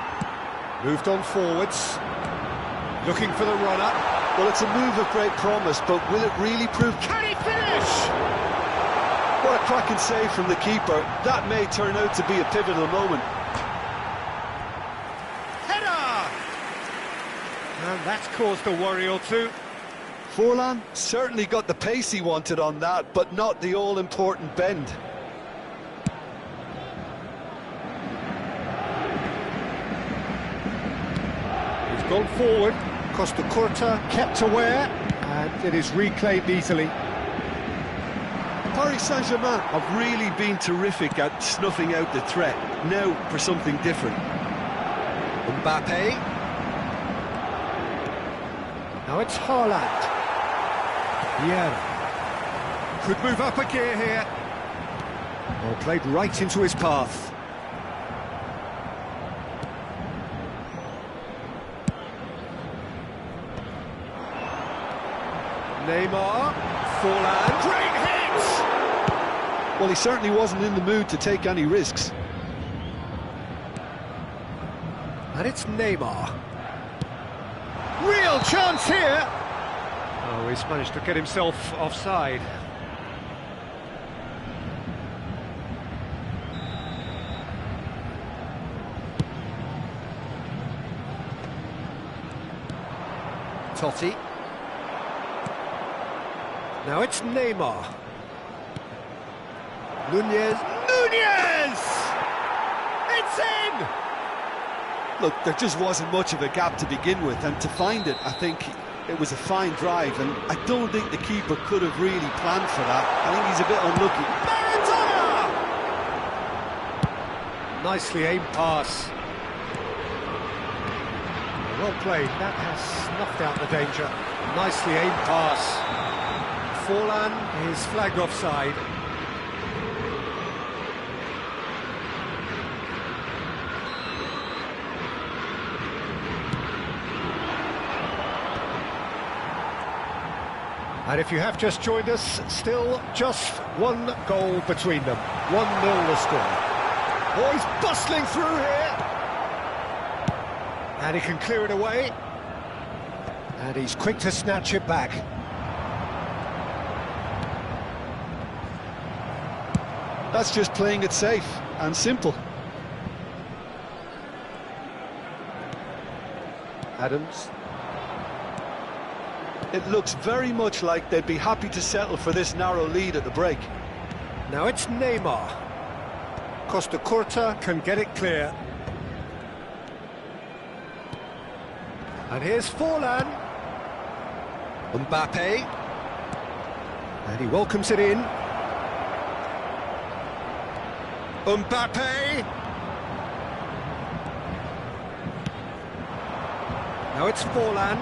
Moved on forwards. Looking for the run-up. Well, it's a move of great promise, but will it really prove... Can he finish? What a cracking save from the keeper. That may turn out to be a pivotal moment. Header! And that's caused a worry or two. Forlan certainly got the pace he wanted on that, but not the all-important bend. He's gone forward. Costa Curta kept aware, and it is reclaimed easily. Paris Saint-Germain have really been terrific at snuffing out the threat. Now for something different. Mbappe. Now it's Haaland. Vieira. Could move up a gear here. Well, played right into his path. Neymar. Forlan. Great hit! Well, he certainly wasn't in the mood to take any risks. And it's Neymar. Real chance here! Oh, he's managed to get himself offside. Totti. Now it's Neymar. Nunez. Nunez! It's in! Look, there just wasn't much of a gap to begin with, and to find it, I think it was a fine drive, and I don't think the keeper could have really planned for that. I think he's a bit unlucky. Maradona! Nicely aimed pass. Well played, that has snuffed out the danger. Nicely aimed pass. Forlan is flagged offside. And if you have just joined us, still just one goal between them. 1-0 the score. Oh, he's bustling through here. And he can clear it away. And he's quick to snatch it back. That's just playing it safe and simple. Adams. It looks very much like they'd be happy to settle for this narrow lead at the break. Now it's Neymar. Costa Curta can get it clear. And here's Forlan. Mbappe. And he welcomes it in. Mbappe. Now it's Forlan.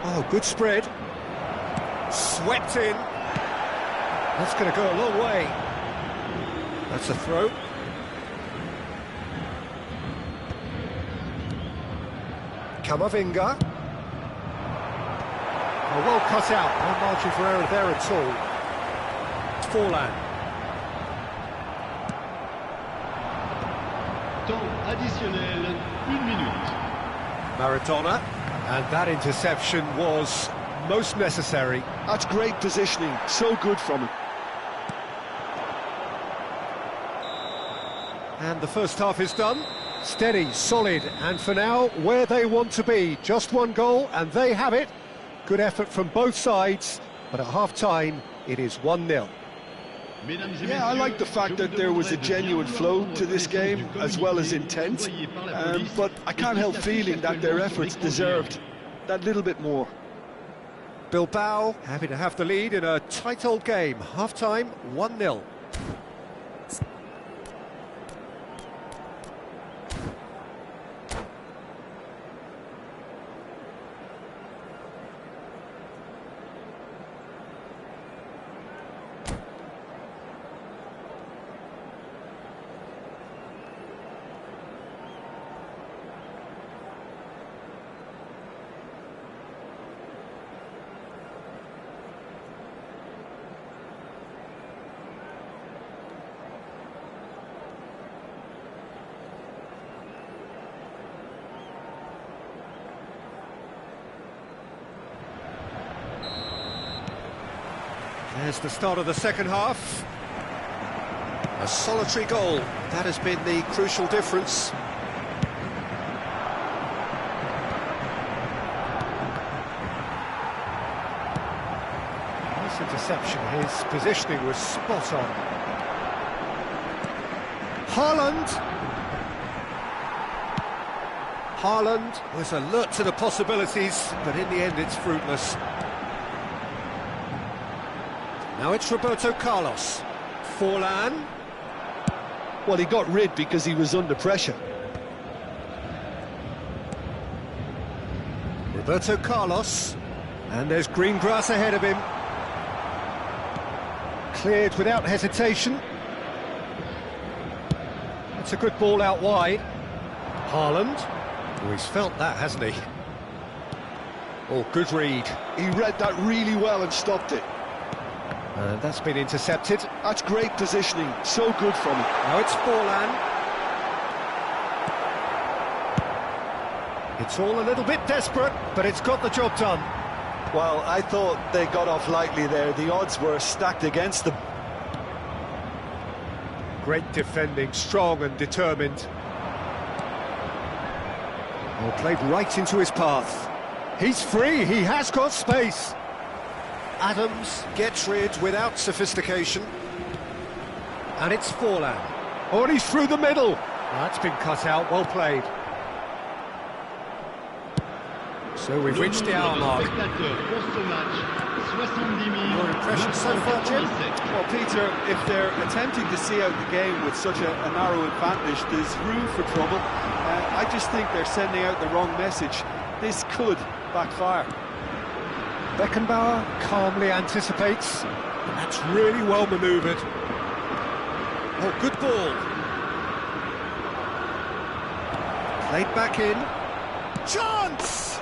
Oh, good spread. Swept in. That's going to go a long way. That's a throw. Camavinga. Oh, well cut out. No margin for error there at all. Forlan. Temps additionnel, 1 minute. Maradona. And that interception was most necessary. That's great positioning, so good from him. And the first half is done. Steady, solid, and for now, where they want to be. Just one goal, and they have it. Good effort from both sides, but at half-time, it is 1-0. Yeah, I like the fact that there was a genuine flow to this game, as well as intent. But I can't help feeling that their efforts deserved that little bit more. Bilbao happy to have the lead in a tight old game. Half-time, 1-0. There's the start of the second half. A solitary goal. That has been the crucial difference. Nice interception. His positioning was spot on. Haaland. Haaland was alert to the possibilities, but in the end it's fruitless. Now it's Roberto Carlos. Forlan. Well, he got rid because he was under pressure. Roberto Carlos. And there's green grass ahead of him. Cleared without hesitation. It's a good ball out wide. Haaland. Oh, he's felt that, hasn't he? Oh, good read. He read that really well and stopped it. And that's been intercepted. That's great positioning, so good from him. Now it's Forlan. It's all a little bit desperate, but it's got the job done. Well, I thought they got off lightly there. The odds were stacked against them. Great defending, strong and determined. Well, played right into his path. He's free, he has got space. Adams gets rid without sophistication. And it's Forlan. Oh, and he's through the middle. That's been cut out, well played. So we've reached the hour mark. Your impression so far, Jim? Well, Peter, if they're attempting to see out the game with such a narrow advantage, there's room for trouble. I just think they're sending out the wrong message. This could backfire. Beckenbauer calmly anticipates. That's really well manoeuvred. Oh, good ball. Played back in. Chance!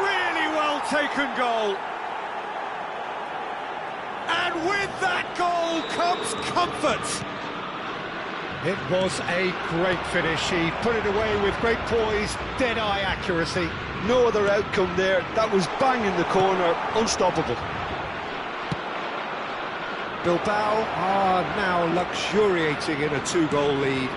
Really well taken goal. And with that goal comes comfort. It was a great finish. He put it away with great poise, dead-eye accuracy. No other outcome there. That was bang in the corner, unstoppable. Bilbao are now luxuriating in a 2-goal lead.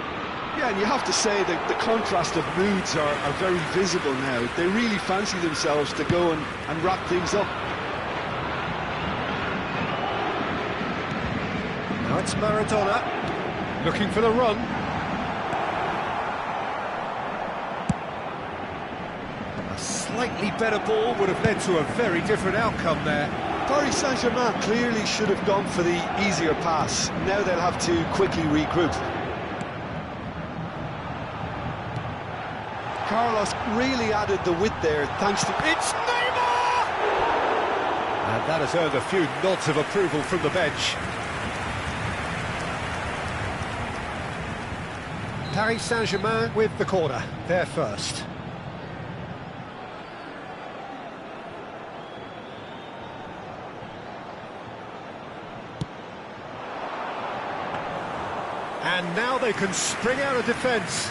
Yeah, and you have to say that the contrast of moods are very visible now. They really fancy themselves to go and wrap things up. Now it's Maradona, looking for the run. A slightly better ball would have led to a very different outcome there. Paris Saint-Germain clearly should have gone for the easier pass. Now they'll have to quickly regroup. Carlos really added the width there, thanks to... It's Neymar! And that has earned a few nods of approval from the bench. Paris Saint-Germain with the corner, they're first. And now they can spring out of defence.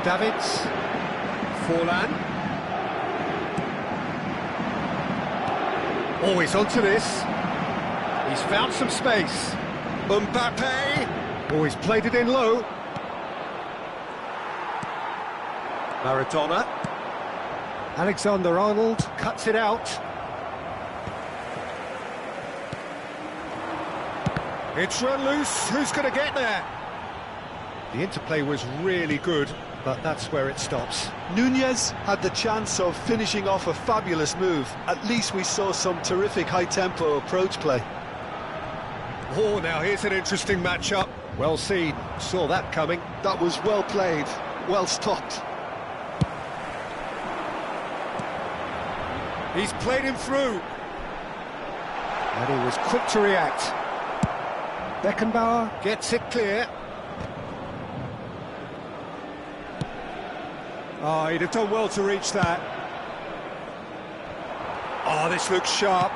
Davids, Forlan. Oh, he's onto this. He's found some space. Mbappe. Oh, he's played it in low. Maradona. Alexander-Arnold cuts it out. It's run loose. Who's going to get there? The interplay was really good, but that's where it stops. Nunez had the chance of finishing off a fabulous move. At least we saw some terrific high-tempo approach play. Oh, now here's an interesting matchup. Well seen. Saw that coming. That was well played, well stopped. He's played him through. And he was quick to react. Beckenbauer gets it clear. Oh, he'd have done well to reach that. Oh, this looks sharp.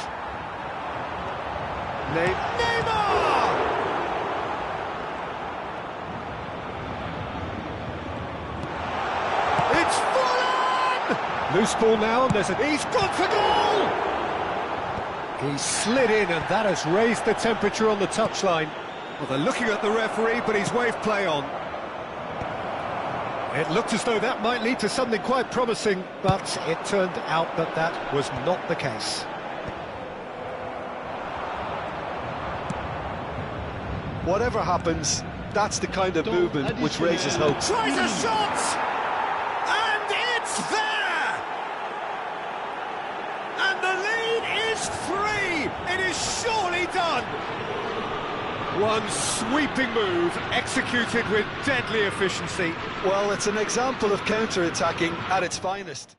Neymar! It's Forlan! Loose ball now, and he's gone for goal! He slid in, and that has raised the temperature on the touchline. Well, they're looking at the referee, but he's waved play on. It looked as though that might lead to something quite promising, but it turned out that that was not the case. Whatever happens, that's the kind of movement which raises hope. Tries a shot! And it's there! And the lead is 3! It is surely done! One sweeping move, executed with deadly efficiency. Well, it's an example of counter-attacking at its finest.